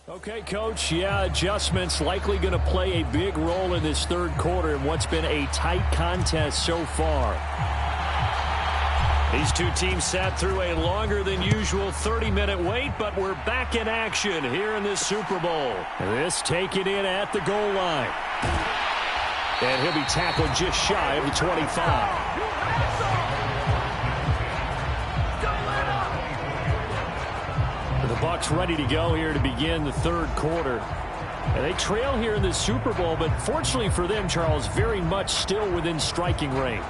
Speaker 4: Okay, Coach, yeah, adjustments likely going to play a big role in this third quarter in what's been a tight contest so far.
Speaker 2: These two teams sat through a longer than usual 30-minute wait, but we're back in action here in this Super Bowl.
Speaker 4: This taken in at the goal line. And he'll be tackled just shy of the 25. The Bucs ready to go here to begin the third quarter. And they trail here in the Super Bowl, but fortunately for them, Charles, very much still within striking range.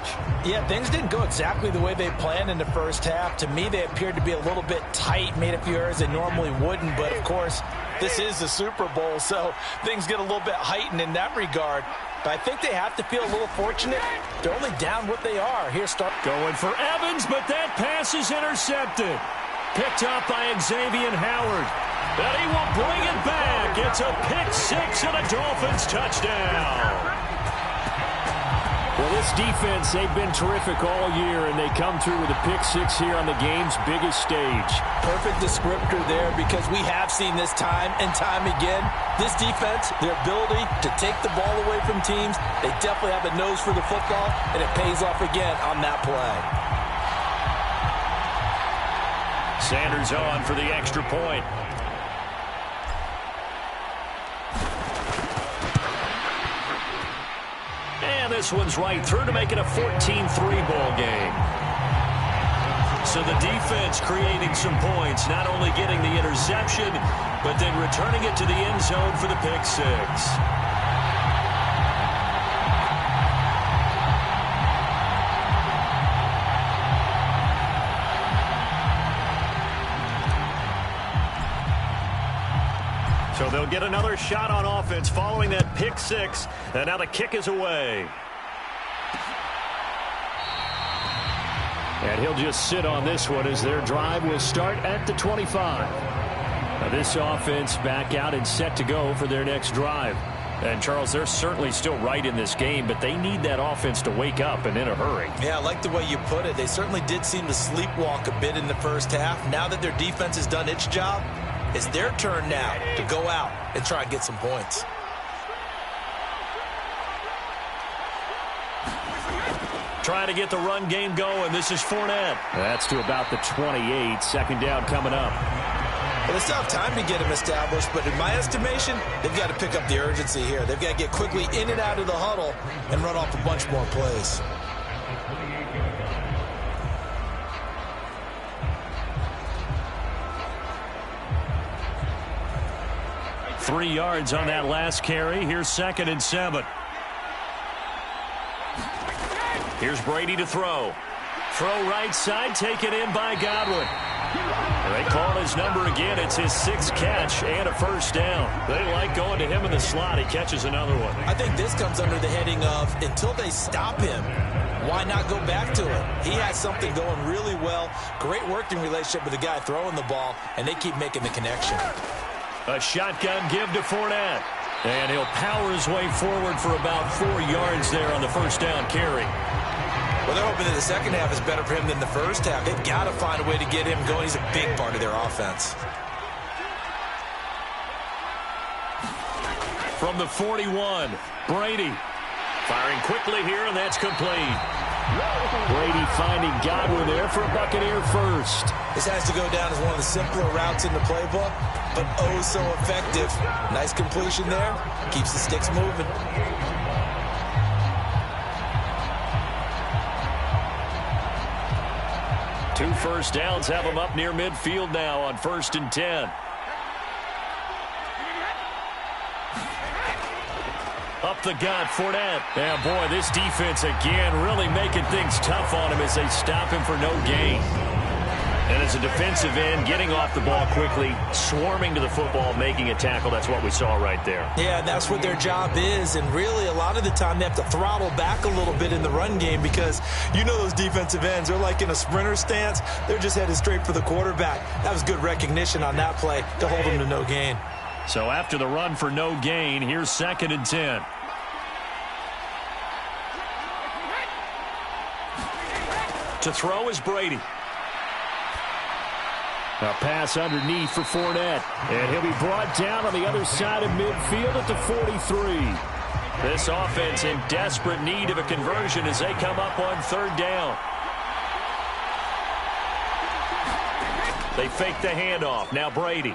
Speaker 3: Yeah, things didn't go exactly the way they planned in the first half. To me, they appeared to be a little bit tight, made a few errors they normally wouldn't. But, of course, this is the Super Bowl, so things get a little bit heightened in that regard. But I think they have to feel a little fortunate. They're only down what they are. Here, start
Speaker 2: going for Evans, but that pass is intercepted. Picked up by Xavier Howard. And he will bring it back. It's a pick-6 and a Dolphins touchdown.
Speaker 4: Well, this defense, they've been terrific all year, and they come through with a pick-6 here on the game's biggest stage.
Speaker 3: Perfect descriptor there, because we have seen this time and time again. This defense, their ability to take the ball away from teams, they definitely have a nose for the football, and it pays off again on that play.
Speaker 2: Sanders on for the extra point. And this one's right through to make it a 14-3 ball game. So the defense creating some points, not only getting the interception, but then returning it to the end zone for the pick-6. So they'll get another shot on offense following that pick-6, and now the kick is away.
Speaker 4: And he'll just sit on this one as their drive will start at the 25. Now this offense back out and set to go for their next drive.
Speaker 2: And, Charles, they're certainly still right in this game, but they need that offense to wake up and in a hurry.
Speaker 3: Yeah, I like the way you put it. They certainly did seem to sleepwalk a bit in the first half. Now that their defense has done its job, it's their turn now to go out and try and get some points.
Speaker 2: Trying to get the run game going. This is Fournette.
Speaker 4: That's to about the 28. Second down coming up.
Speaker 3: Well, they still have time to get him established, but in my estimation, they've got to pick up the urgency here. They've got to get quickly in and out of the huddle and run off a bunch more plays.
Speaker 2: Three yards on that last carry. Here's 2nd and 7. Here's Brady to throw. Throw right side, taken in by Godwin. They call his number again. It's his 6th catch and a first down. They like going to him in the slot. He catches another one.
Speaker 3: I think this comes under the heading of until they stop him, why not go back to it? He has something going really well. Great working relationship with the guy throwing the ball, and they keep making the connection.
Speaker 2: A shotgun give to Fournette. And he'll power his way forward for about 4 yards there on the first down carry.
Speaker 3: Well, they're hoping that the second half is better for him than the first half. They've got to find a way to get him going. He's a big part of their offense.
Speaker 2: From the 41, Brady. Firing quickly here, and that's complete.
Speaker 4: Brady finding Godwin there for a Buccaneer first.
Speaker 3: This has to go down as one of the simpler routes in the playbook, but oh so effective. Nice completion there. Keeps the sticks moving.
Speaker 2: Two first downs have them up near midfield now on 1st and 10. Up the gut, Fournette. Yeah, boy, this defense again really making things tough on him as they stop him for no gain. And as a defensive end, getting off the ball quickly, swarming to the football, making a tackle. That's what we saw right there.
Speaker 3: Yeah, that's what their job is. And really, a lot of the time, they have to throttle back a little bit in the run game because you know those defensive ends, they're like in a sprinter stance. They're just headed straight for the quarterback. That was good recognition on that play to hold them to no gain.
Speaker 2: So after the run for no gain, here's 2nd and 10. To throw is Brady.
Speaker 4: A pass underneath for Fournette. And he'll be brought down on the other side of midfield at the 43.
Speaker 2: This offense in desperate need of a conversion as they come up on third down. They fake the handoff. Now Brady.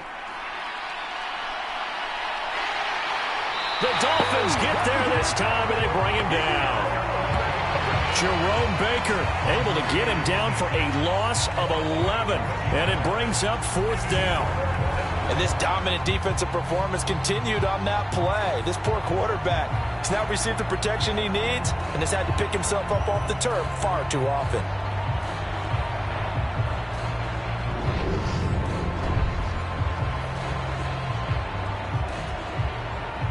Speaker 2: The Dolphins get there this time, and they bring him down. Jerome Baker able to get him down for a loss of 11, and it brings up fourth down.
Speaker 3: And this dominant defensive performance continued on that play. This poor quarterback has now received the protection he needs and has had to pick himself up off the turf far too often.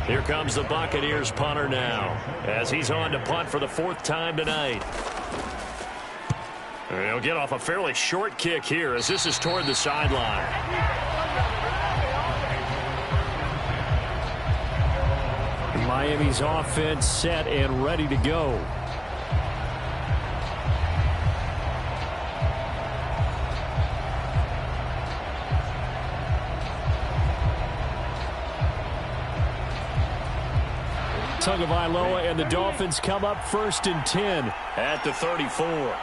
Speaker 2: Here comes the Buccaneers punter now as he's on to punt for the fourth time tonight. He'll get off a fairly short kick here as this is toward the sideline.
Speaker 4: Miami's offense set and ready to go. Tagovailoa and the Dolphins come up 1st and 10
Speaker 2: at the 34.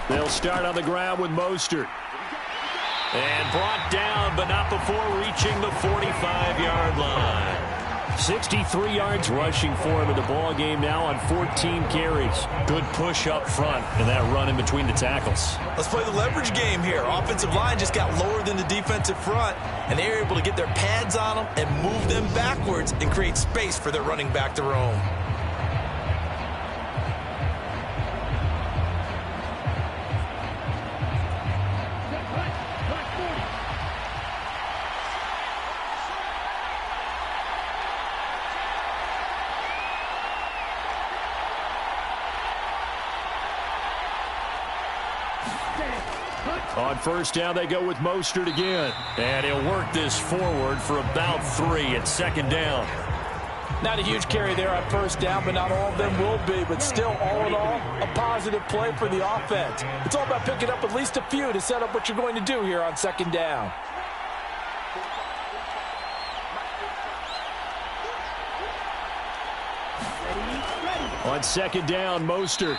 Speaker 4: They'll start on the ground with Mostert.
Speaker 2: And brought down, but not before reaching the 45-yard line.
Speaker 4: 63 yards rushing for him in the ball game now on 14 carries.
Speaker 2: Good push up front and that run in between the tackles.
Speaker 3: Let's play the leverage game here. Offensive line just got lower than the defensive front, and they were able to get their pads on them and move them backwards and create space for their running back to roam.
Speaker 4: On first down, they go with Mostert again.
Speaker 2: And he'll work this forward for about 3 at second down.
Speaker 3: Not a huge carry there on first down, but not all of them will be. But still, all in all, a positive play for the offense. It's all about picking up at least a few to set up what you're going to do here on second down.
Speaker 4: On second down, Mostert.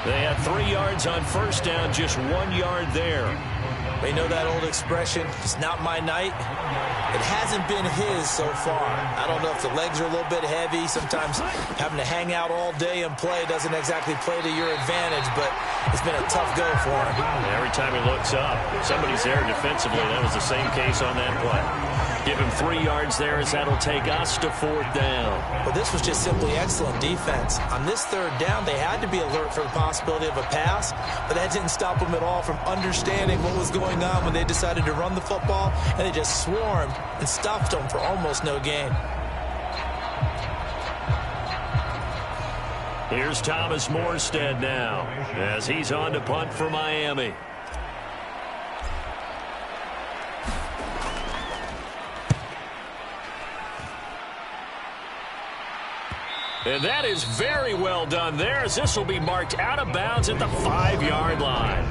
Speaker 2: They had 3 yards on first down, just 1 yard there.
Speaker 3: We know that old expression, it's not my night. It hasn't been his so far. I don't know if the legs are a little bit heavy. Sometimes having to hang out all day and play doesn't exactly play to your advantage, but it's been a tough go for him.
Speaker 2: Every time he looks up, somebody's there defensively. That was the same case on that play. Give him 3 yards there as that'll take us to fourth down.
Speaker 3: Well, this was just simply excellent defense. On this third down, they had to be alert for the possibility of a pass, but that didn't stop them at all from understanding what was going on when they decided to run the football, and they just swarmed and stuffed them for almost no gain.
Speaker 2: Here's Thomas Morstead now as he's on to punt for Miami. And that is very well done there, as this will be marked out of bounds at the 5-yard line.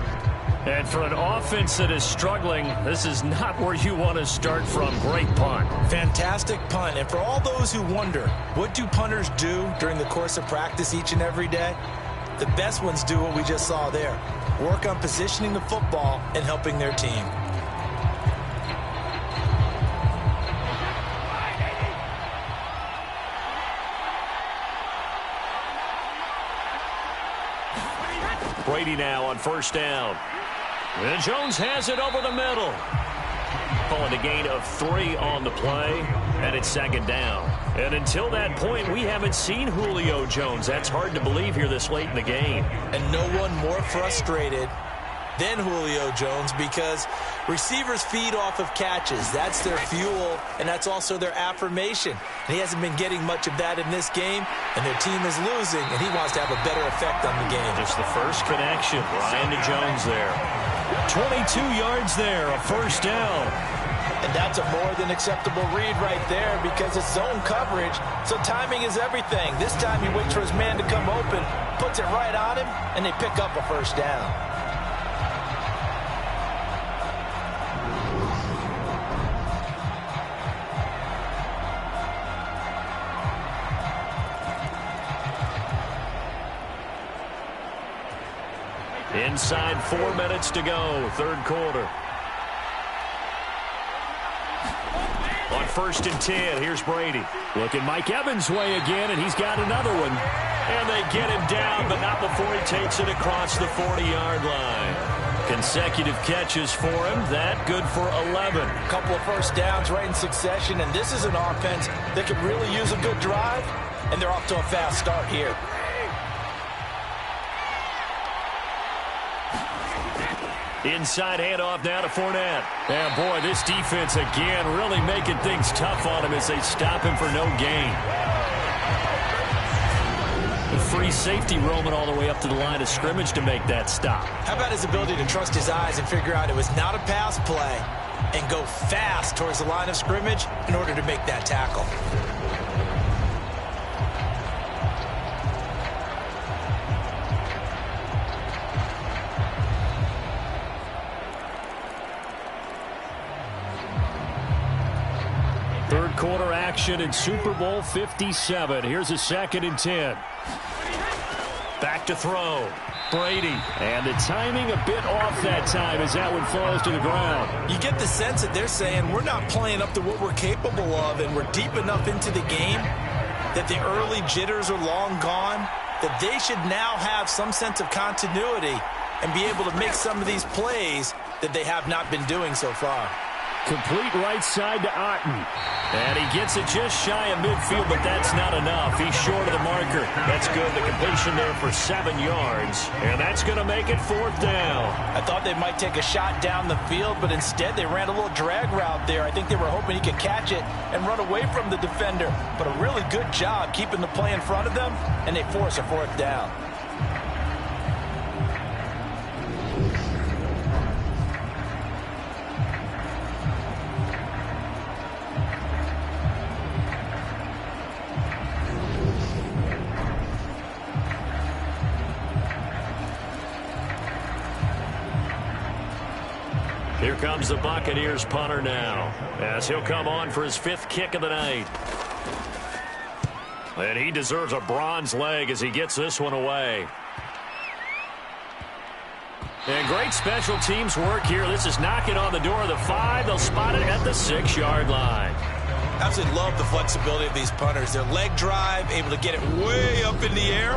Speaker 2: And for an offense that is struggling, this is not where you want to start from. Great punt.
Speaker 3: Fantastic punt. And for all those who wonder, what do punters do during the course of practice each and every day? The best ones do what we just saw there. Work on positioning the football and helping their team.
Speaker 2: Brady now on first down. And Jones has it over the middle. Calling a gain of 3 on the play, and it's second down. And until that point, we haven't seen Julio Jones. That's hard to believe here this late in the game.
Speaker 3: And no one more frustrated than Julio Jones, because receivers feed off of catches. That's their fuel, and that's also their affirmation. And he hasn't been getting much of that in this game, and their team is losing, and he wants to have a better effect on the game.
Speaker 2: Just the first connection. Ryan to Jones there.
Speaker 4: 22 yards there, a first down.
Speaker 3: And that's a more than acceptable read right there because it's zone coverage, so timing is everything. This time he waits for his man to come open, puts it right on him, and they pick up a first down.
Speaker 2: Inside 4 minutes to go, third quarter. On 1st and 10, here's Brady.
Speaker 4: Looking Mike Evans' way again, and he's got another one.
Speaker 2: And they get him down, but not before he takes it across the 40-yard line. Consecutive catches for him. That good for 11.
Speaker 3: A couple of first downs right in succession, and this is an offense that could really use a good drive, and they're off to a fast start here.
Speaker 2: Inside handoff now to Fournette.
Speaker 4: And boy, this defense again really making things tough on him as they stop him for no gain. The free safety roaming all the way up to the line of scrimmage to make that stop.
Speaker 3: How about his ability to trust his eyes and figure out it was not a pass play and go fast towards the line of scrimmage in order to make that tackle.
Speaker 4: Third quarter action in Super Bowl 57. Here's a 2nd and 10.
Speaker 2: Back to throw. Brady.
Speaker 4: And the timing a bit off that time as that one falls to the ground.
Speaker 3: You get the sense that they're saying we're not playing up to what we're capable of, and we're deep enough into the game that the early jitters are long gone, that they should now have some sense of continuity and be able to make some of these plays that they have not been doing so far.
Speaker 4: Complete right side to Otten.
Speaker 2: And he gets it just shy of midfield, but that's not enough. He's short of the marker. That's good. The completion there for 7 yards. And that's going to make it 4th down.
Speaker 3: I thought they might take a shot down the field, but instead they ran a little drag route there. I think they were hoping he could catch it and run away from the defender. But a really good job keeping the play in front of them, and they force a 4th down.
Speaker 2: Here comes the Buccaneers punter now, as he'll come on for his 5th kick of the night. And he deserves a bronze leg as he gets this one away. And great special teams work here. This is knocking on the door of the 5. They'll spot it at the 6-yard line.
Speaker 3: Absolutely love the flexibility of these punters. Their leg drive, able to get it way up in the air,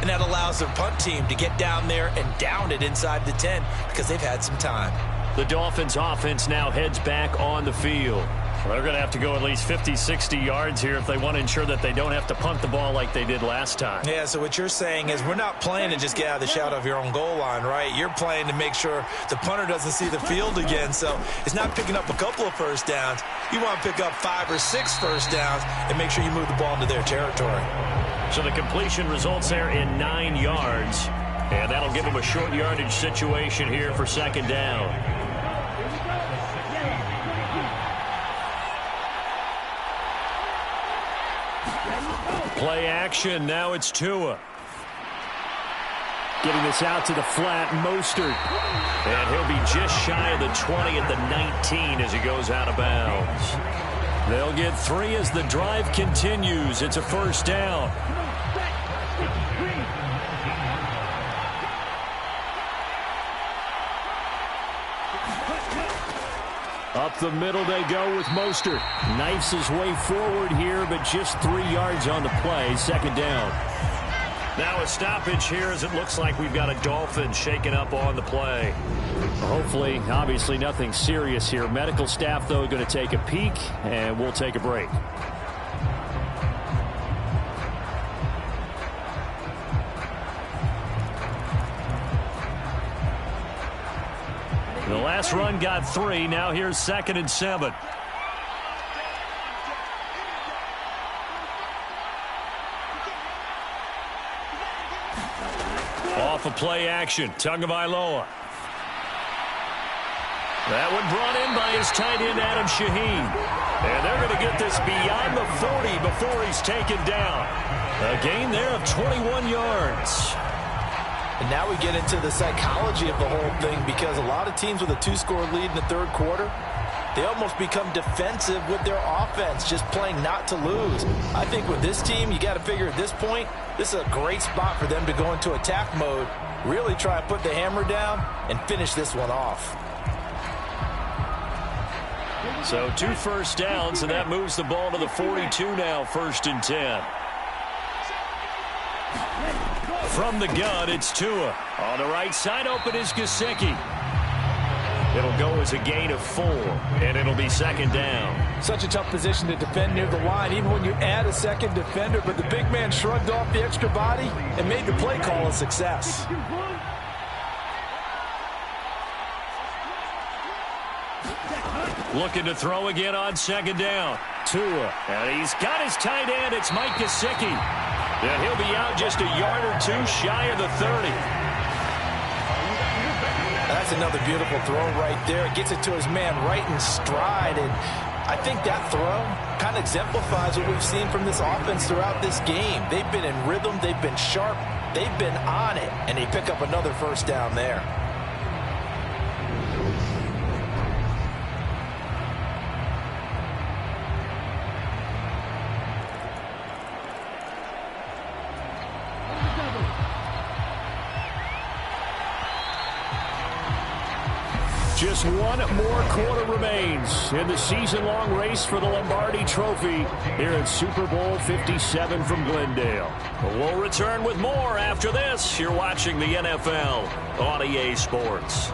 Speaker 3: and that allows their punt team to get down there and down it inside the 10 because they've had some time.
Speaker 2: The Dolphins offense now heads back on the field.
Speaker 4: They're going to have to go at least 50, 60 yards here if they want to ensure that they don't have to punt the ball like they did last time.
Speaker 3: Yeah, so what you're saying is we're not playing to just get out of the shadow of your own goal line, right? You're playing to make sure the punter doesn't see the field again. So it's not picking up a couple of first downs. You want to pick up 5 or 6 first downs and make sure you move the ball into their territory.
Speaker 2: So the completion results there in 9 yards. And that'll give them a short yardage situation here for 2nd down. Play action. Now it's Tua.
Speaker 4: Getting this out to the flat, Mostert.
Speaker 2: And he'll be just shy of the 20 at the 19 as he goes out of bounds.
Speaker 4: They'll get 3 as the drive continues. It's a 1st down. Up the middle they go with Mostert. Knifes his way forward here, but just 3 yards on the play. 2nd down.
Speaker 2: Now a stoppage here as it looks like we've got a Dolphin shaken up on the play.
Speaker 4: Hopefully, obviously nothing serious here. Medical staff, though, going to take a peek, and we'll take a break. The last run got 3. Now here's 2nd and 7. Off of play action. Tagovailoa.
Speaker 2: That one brought in by his tight end, Adam Shaheen. And they're going to get this beyond the 40 before he's taken down. A gain there of 21 yards.
Speaker 3: And now we get into the psychology of the whole thing, because a lot of teams with a 2-score lead in the third quarter, they almost become defensive with their offense, just playing not to lose. I think with this team, you got to figure at this point, this is a great spot for them to go into attack mode, really try to put the hammer down and finish this one off.
Speaker 2: So 2 first downs, and that moves the ball to the 42 now, 1st and 10. From the gun, it's Tua. On the right side, open is Gesicki. It'll go as a gain of 4, and it'll be 2nd down.
Speaker 3: Such a tough position to defend near the line, even when you add a second defender, but the big man shrugged off the extra body and made the play call a success.
Speaker 2: Looking to throw again on 2nd down. Tua. And he's got his tight end. It's Mike Gesicki. And he'll be out just a yard or 2 shy of the 30.
Speaker 3: That's another beautiful throw right there. Gets it to his man right in stride. And I think that throw kind of exemplifies what we've seen from this offense throughout this game. They've been in rhythm. They've been sharp. They've been on it. And they pick up another 1st down there.
Speaker 4: Just 1 more quarter remains in the season-long race for the Lombardi Trophy here at Super Bowl 57 from Glendale.
Speaker 2: We'll return with more after this. You're watching the NFL on EA Sports.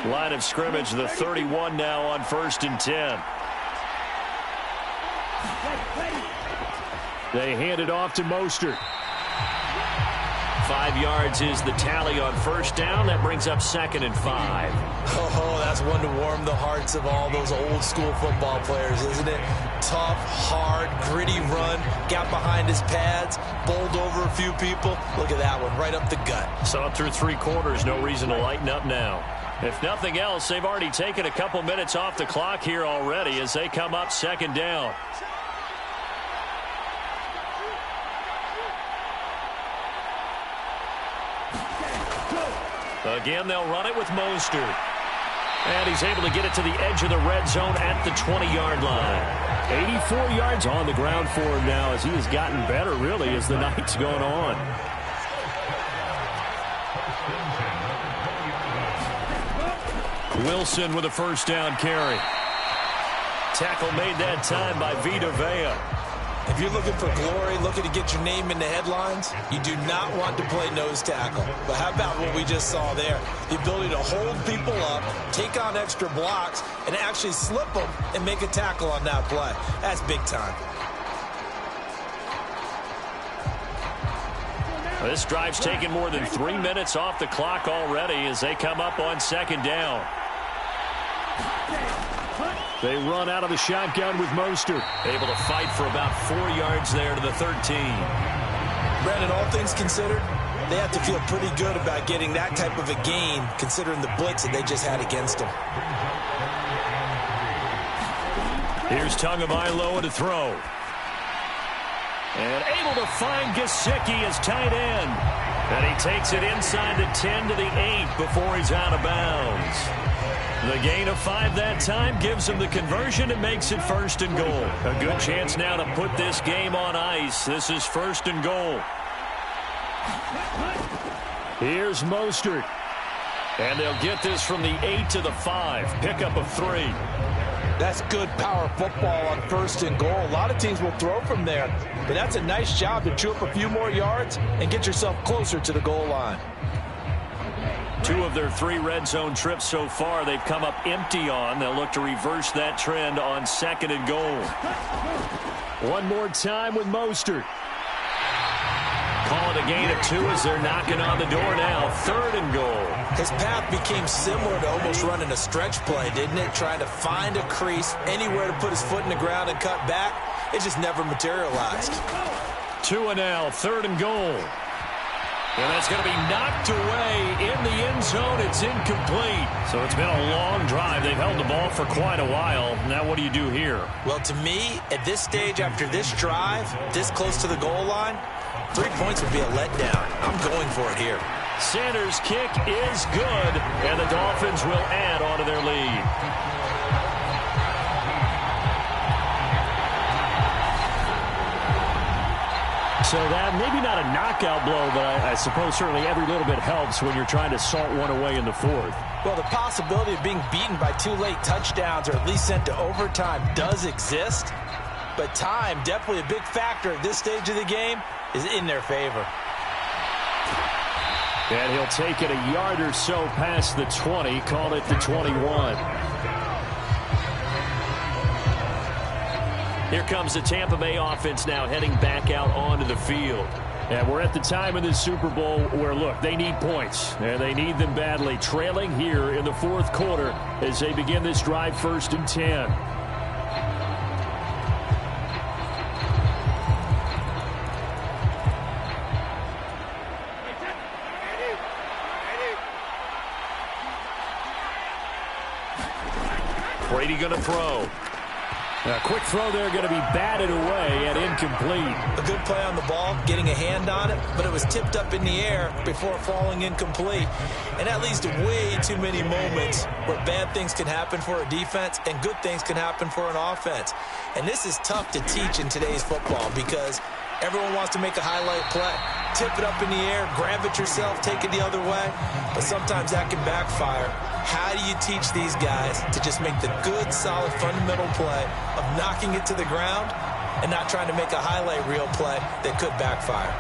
Speaker 2: Line of scrimmage, the 31 now on 1st and 10. They hand it off to Mostert. 5 yards is the tally on 1st down. That brings up 2nd and 5.
Speaker 3: Oh, that's one to warm the hearts of all those old school football players, isn't it? Tough, hard, gritty run, got behind his pads, bowled over a few people. Look at that one, right up the gut.
Speaker 2: Saw it through 3 quarters, no reason to lighten up now. If nothing else, they've already taken a couple minutes off the clock here already as they come up 2nd down. Again, they'll run it with Mostert. And he's able to get it to the edge of the red zone at the 20-yard line.
Speaker 4: 84 yards on the ground for him now as he has gotten better, really, as the night's gone on.
Speaker 2: Wilson with a 1st down carry. Tackle made that time by Vita Vea.
Speaker 3: If you're looking for glory, looking to get your name in the headlines, you do not want to play nose tackle. But how about what we just saw there? The ability to hold people up, take on extra blocks, and actually slip them and make a tackle on that play. That's big time.
Speaker 2: This drive's taken more than 3 minutes off the clock already as they come up on 2nd down.
Speaker 4: They run out of the shotgun with Mostert.
Speaker 2: Able to fight for about 4 yards there to the 13.
Speaker 3: Brandon, all things considered, they have to feel pretty good about getting that type of a gain considering the blitz that they just had against them.
Speaker 2: Here's Tagovailoa to throw. And able to find Gesicki as tight end. And he takes it inside the 10 to the 8 before he's out of bounds. The gain of 5 that time gives him the conversion and makes it 1st and goal. A good chance now to put this game on ice. This is 1st and goal.
Speaker 4: Here's Mostert.
Speaker 2: And they'll get this from the 8 to the 5. Pickup of 3.
Speaker 3: That's good power football on 1st and goal. A lot of teams will throw from there, but that's a nice job to chew up a few more yards and get yourself closer to the goal line.
Speaker 2: 2 of their 3 red zone trips so far they've come up empty on. They'll look to reverse that trend on 2nd and goal.
Speaker 4: One more time with Mostert.
Speaker 2: Call it a gain of 2 as they're knocking on the door now. 3rd and goal.
Speaker 3: His path became similar to almost running a stretch play, didn't it? Trying to find a crease, anywhere to put his foot in the ground and cut back. It just never materialized.
Speaker 2: 2 and now, 3rd and goal. And that's going to be knocked away in the end zone. It's incomplete. So it's been a long drive. They've held the ball for quite a while. Now what do you do here?
Speaker 3: Well, to me, at this stage, after this drive, this close to the goal line, 3 points would be a letdown. I'm going for it here.
Speaker 2: Sanders' kick is good, and the Dolphins will add on to their lead.
Speaker 4: So that maybe not a knockout blow, but I suppose certainly every little bit helps when you're trying to salt one away in the 4th.
Speaker 3: Well, the possibility of being beaten by 2 late touchdowns or at least sent to overtime does exist. But time, definitely a big factor at this stage of the game, is in their favor.
Speaker 4: And he'll take it a yard or so past the 20, call it the 21.
Speaker 2: Here comes the Tampa Bay offense now heading back out onto the field.
Speaker 4: And we're at the time in this Super Bowl where, look, they need points. And they need them badly. Trailing here in the 4th quarter as they begin this drive 1st and 10.
Speaker 2: Brady going to throw.
Speaker 4: A quick throw there going to be batted away and incomplete.
Speaker 3: A good play on the ball, getting a hand on it, but it was tipped up in the air before falling incomplete. And that leads to way too many moments where bad things can happen for a defense and good things can happen for an offense. And this is tough to teach in today's football because everyone wants to make a highlight play. Tip it up in the air, grab it yourself, take it the other way. But sometimes that can backfire. How do you teach these guys to just make the good, solid, fundamental play of knocking it to the ground and not trying to make a highlight reel play that could backfire?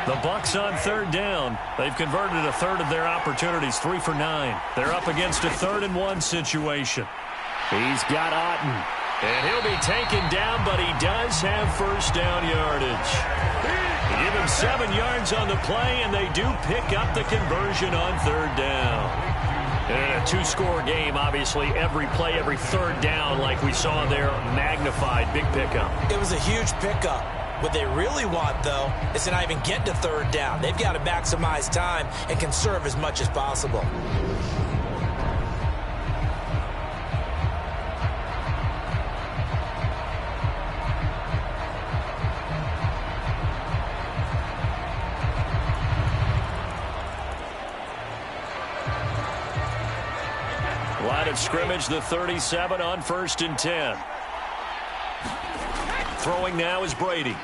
Speaker 2: The Bucs on third down. They've converted a third of their opportunities, 3 for 9. They're up against a 3rd-and-1 situation.
Speaker 4: He's got Otten.
Speaker 2: And he'll be taken down, but he does have first down yardage. They give him 7 yards on the play, and they do pick up the conversion on third down. And a 2-score game, obviously, every play, every third down, like we saw there, magnified, big pickup.
Speaker 3: It was a huge pickup. What they really want, though, is to not even get to third down. They've got to maximize time and conserve as much as possible.
Speaker 2: Line of scrimmage, the 37 on 1st and 10. Throwing now is Brady.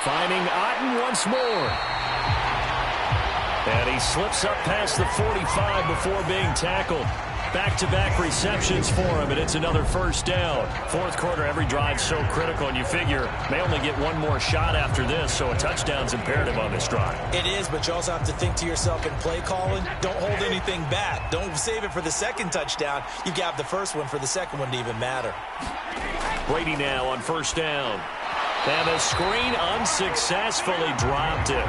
Speaker 4: Finding Otten once more.
Speaker 2: And he slips up past the 45 before being tackled. Back-to-back receptions for him, and it's another first down. Fourth quarter, every drive so critical, and you figure they only get one more shot after this, so a touchdown's imperative on this drive.
Speaker 3: It is, but you also have to think to yourself in play calling, don't hold anything back. Don't save it for the second touchdown. You got the first one for the second one to even matter.
Speaker 2: Brady now on first down. And the screen unsuccessfully dropped it.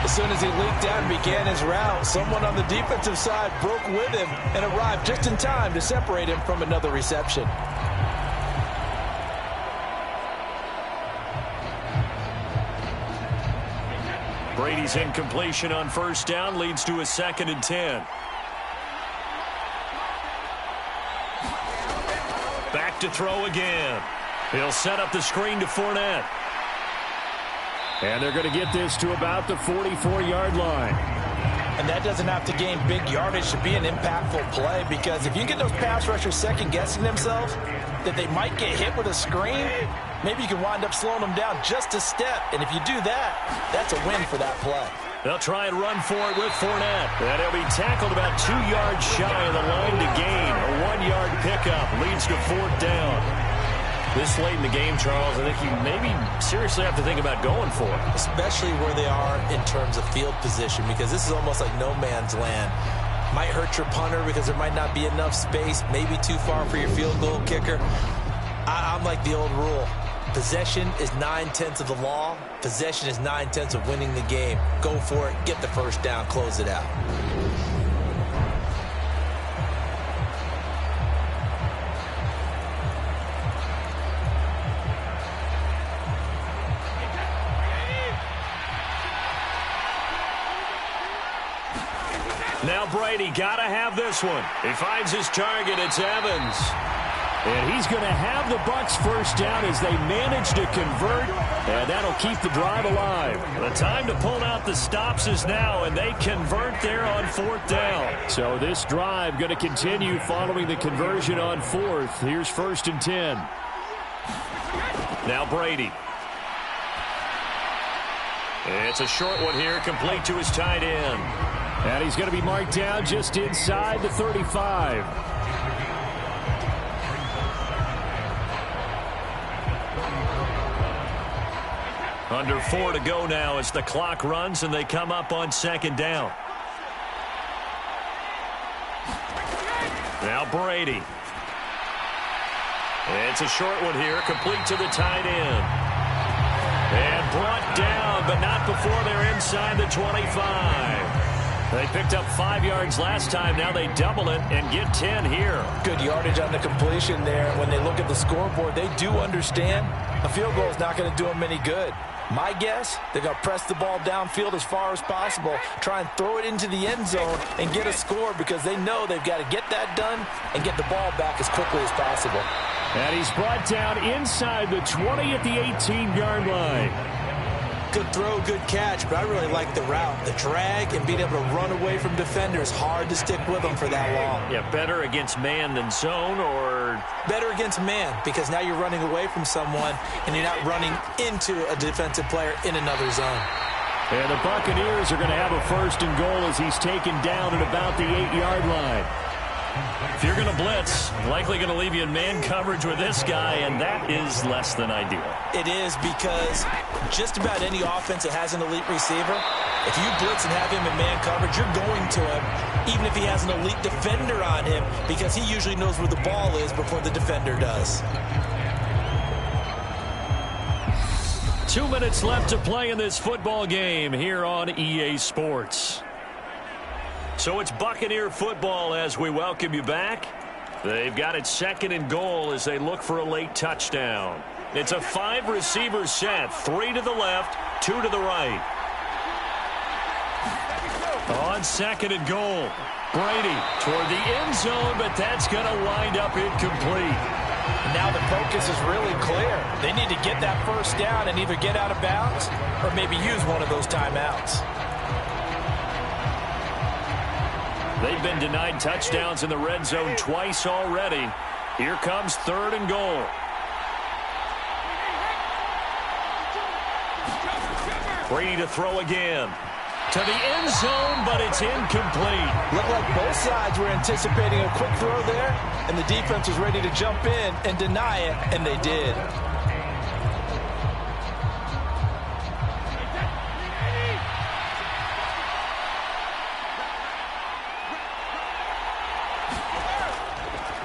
Speaker 3: As soon as he leaked out and began his route, someone on the defensive side broke with him and arrived just in time to separate him from another reception.
Speaker 2: Brady's incompletion on first down leads to a 2nd and 10. Back to throw again. He'll set up the screen to Fournette.
Speaker 4: And they're going to get this to about the 44-yard line.
Speaker 3: And that doesn't have to gain big yardage to be an impactful play, because if you get those pass rushers second-guessing themselves that they might get hit with a screen, maybe you can wind up slowing them down just a step. And if you do that, that's a win for that play.
Speaker 2: They'll try and run for it with Fournette. And he'll be tackled about 2 yards shy of the line to gain. A 1-yard pickup leads to 4th down. This late in the game, Charles, I think you maybe seriously have to think about going for it.
Speaker 3: Especially where they are in terms of field position, because this is almost like no man's land. Might hurt your punter because there might not be enough space, maybe too far for your field goal kicker. I'm like the old rule. Possession is 9/10 of the law. Possession is 9/10 of winning the game. Go for it, get the first down, close it out.
Speaker 2: Now Brady got to have this one. He finds his target. It's Evans.
Speaker 4: And he's going to have the Bucs first down as they manage to convert, and that'll keep the drive alive.
Speaker 2: The time to pull out the stops is now, and they convert there on 4th down.
Speaker 4: So this drive going to continue following the conversion on 4th. Here's 1st and 10.
Speaker 2: Now Brady. It's a short one here, complete to his tight end.
Speaker 4: And he's going to be marked down just inside the 35.
Speaker 2: Under 4 to go now as the clock runs and they come up on 2nd down. Now Brady. It's a short one here, complete to the tight end. And brought down, but not before they're inside the 25. They picked up 5 yards last time. Now they double it and get 10 here.
Speaker 3: Good yardage on the completion there. When they look at the scoreboard, they do understand a field goal is not going to do them any good. My guess, they're going to press the ball downfield as far as possible, try and throw it into the end zone and get a score, because they know they've got to get that done and get the ball back as quickly as possible.
Speaker 4: And he's brought down inside the 20 at the 18-yard line.
Speaker 3: Good throw, good catch, but I really like the route. The drag and being able to run away from defenders, hard to stick with them for that long.
Speaker 2: Yeah, better against man than zone, or?
Speaker 3: Better against man, because now you're running away from someone and you're not running into a defensive player in another zone.
Speaker 4: And the Buccaneers are going to have a 1st and goal as he's taken down at about the 8-yard line. If you're going to blitz, likely going to leave you in man coverage with this guy, and that is less than ideal.
Speaker 3: It is, because just about any offense that has an elite receiver, if you blitz and have him in man coverage, you're going to him, even if he has an elite defender on him, because he usually knows where the ball is before the defender does.
Speaker 4: 2 minutes left to play in this football game here on EA Sports. So it's Buccaneer football as we welcome you back. They've got it 2nd and goal as they look for a late touchdown. It's a 5-receiver set, 3 to the left, 2 to the right. On 2nd and goal, Brady toward the end zone, but that's going to wind up incomplete.
Speaker 3: Now the focus is really clear. They need to get that first down and either get out of bounds or maybe use one of those timeouts.
Speaker 4: They've been denied touchdowns in the red zone twice already. Here comes 3rd and goal. Brady to throw again. To the end zone, but it's incomplete.
Speaker 3: Looked like both sides were anticipating a quick throw there, and the defense was ready to jump in and deny it, and they did.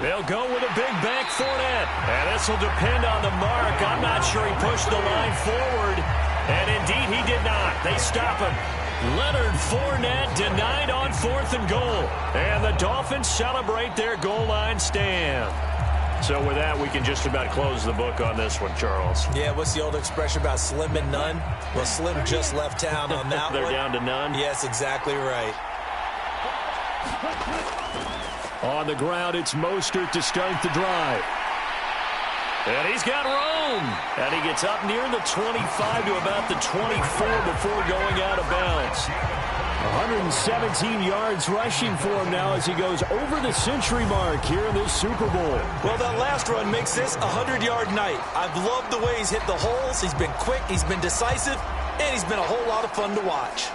Speaker 4: They'll go with a big back Fournette. And this will depend on the mark. I'm not sure he pushed the line forward. And indeed, he did not. They stop him. Leonard Fournette denied on 4th and goal. And the Dolphins celebrate their goal line stand. So with that, we can just about close the book on this one, Charles.
Speaker 3: Yeah, what's the old expression about slim and none? Well, Slim just left town on that
Speaker 4: They're
Speaker 3: one.
Speaker 4: down to none?
Speaker 3: Yes, exactly right.
Speaker 4: On the ground, it's Mostert to start the drive. And he's got room. And he gets up near the 25 to about the 24 before going out of bounds. 117 yards rushing for him now as he goes over the century mark here in this Super Bowl.
Speaker 3: Well, that last run makes this a 100-yard night. I've loved the way he's hit the holes. He's been quick, he's been decisive, and he's been a whole lot of fun to watch.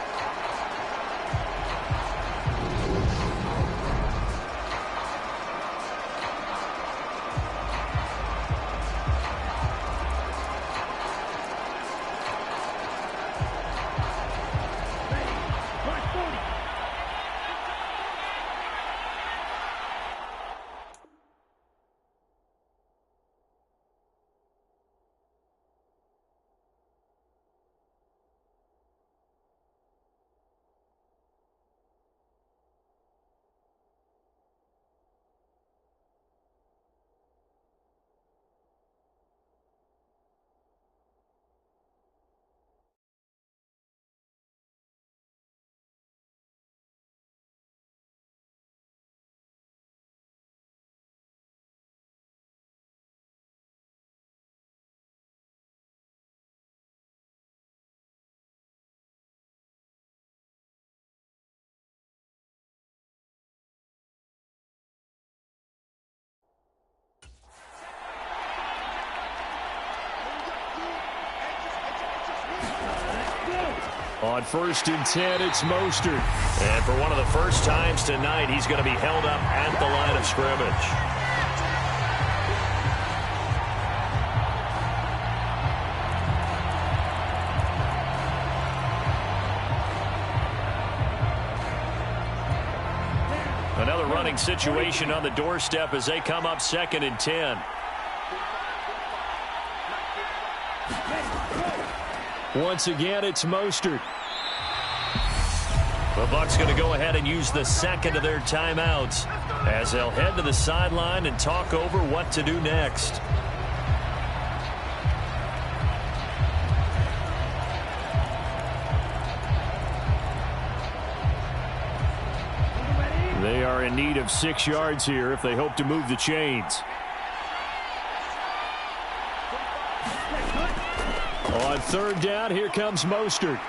Speaker 4: On 1st and 10, it's Mostert. And for one of the first times tonight, he's going to be held up at the line of scrimmage. Another running situation on the doorstep as they come up 2nd and 10. Once again, it's Mostert. The Bucs going to go ahead and use the 2nd of their timeouts as they'll head to the sideline and talk over what to do next. They are in need of 6 yards here if they hope to move the chains. On 3rd down, here comes Mostert.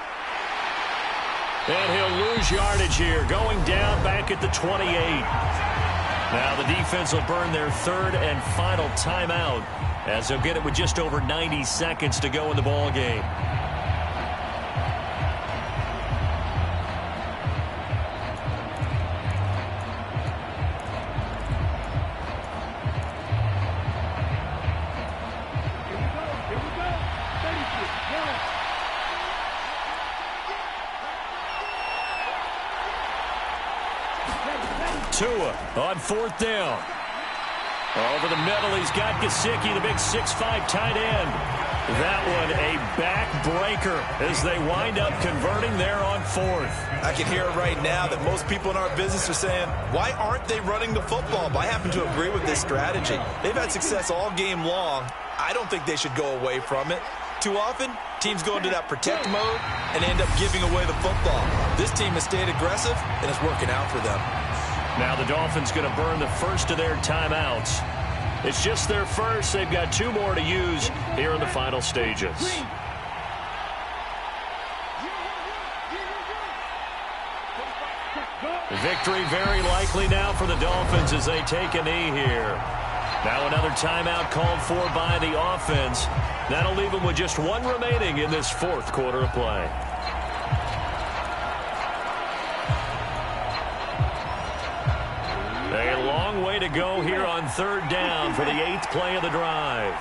Speaker 4: And he'll lose yardage here, going down back at the 28. Now the defense will burn their 3rd and final timeout as they'll get it with just over 90 seconds to go in the ball game.
Speaker 2: Tua on 4th down. Over the middle, he's got Gesicki, the big 6'5" tight end. That one a backbreaker as they wind up converting there on 4th.
Speaker 3: I can hear it right now that most people in our business are saying, why aren't they running the football? But I happen to agree with this strategy. They've had success all game long. I don't think they should go away from it. Too often, teams go into that protect mode and end up giving away the football. This team has stayed aggressive, and it's working out for them.
Speaker 2: Now the Dolphins going to burn the first of their timeouts. It's just their first. They've got 2 more to use here in the final stages. Victory very likely now for the Dolphins as they take a knee here. Now another timeout called for by the offense. That'll leave them with just 1 remaining in this 4th quarter of play. A long way to go here on 3rd down for the 8th play of the drive.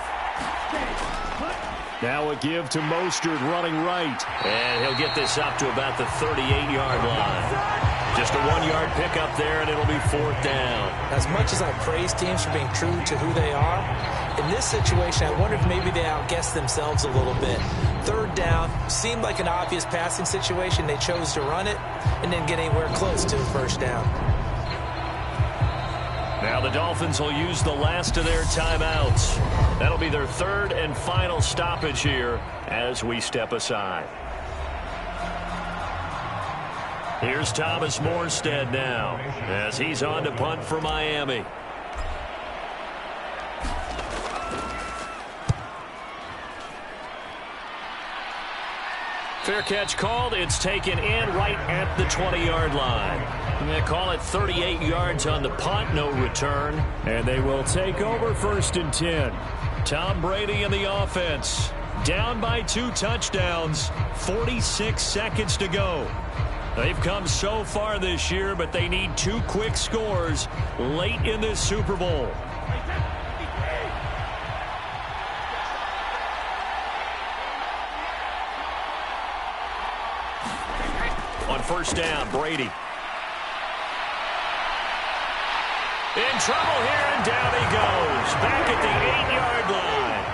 Speaker 4: Now a give to Mostert running right.
Speaker 2: And he'll get this up to about the 38-yard line. Just a 1-yard pickup there, and it'll be 4th down.
Speaker 3: As much as I praise teams for being true to who they are, in this situation, I wonder if maybe they outguessed themselves a little bit. 3rd down seemed like an obvious passing situation. They chose to run it and didn't get anywhere close to the 1st down.
Speaker 2: Now the Dolphins will use the last of their timeouts. That'll be their 3rd and final stoppage here as we step aside. Here's Thomas Morstead now as he's on to punt for Miami. Fair catch called. It's taken in right at the 20-yard line. And they call it 38 yards on the punt, no return.
Speaker 4: And they will take over 1st and 10.
Speaker 2: Tom Brady in the offense. Down by 2 touchdowns. 46 seconds to go. They've come so far this year, but they need 2 quick scores late in this Super Bowl. On 1st down, Brady. In trouble here, and down he goes. Back at the 8-yard line.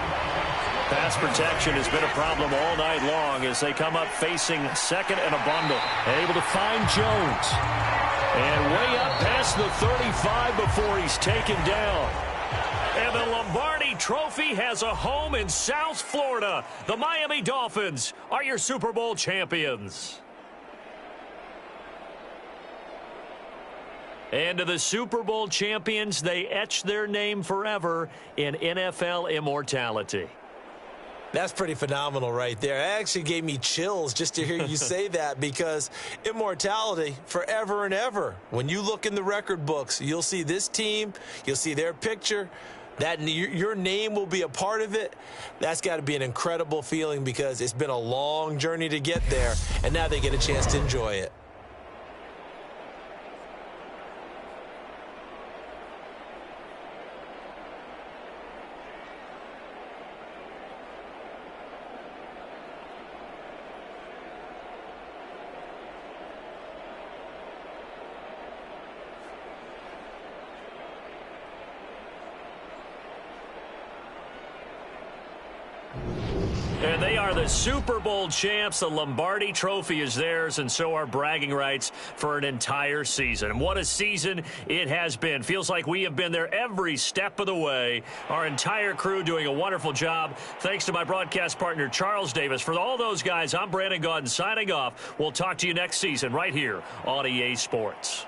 Speaker 2: Pass protection has been a problem all night long as they come up facing 2nd and a bundle. Able to find Jones. And way up past the 35 before he's taken down. And the Lombardi Trophy has a home in South Florida. The Miami Dolphins are your Super Bowl champions. And to the Super Bowl champions, they etch their name forever in NFL immortality.
Speaker 3: That's pretty phenomenal right there. It actually gave me chills just to hear you say that, because immortality forever and ever. When you look in the record books, you'll see this team, you'll see their picture, that your name will be a part of it. That's got to be an incredible feeling, because it's been a long journey to get there, and now they get a chance to enjoy it.
Speaker 2: And they are the Super Bowl champs. The Lombardi Trophy is theirs, and so are bragging rights for an entire season. And what a season it has been. Feels like we have been there every step of the way. Our entire crew doing a wonderful job. Thanks to my broadcast partner, Charles Davis. For all those guys, I'm Brandon Gaudin signing off. We'll talk to you next season right here on EA Sports.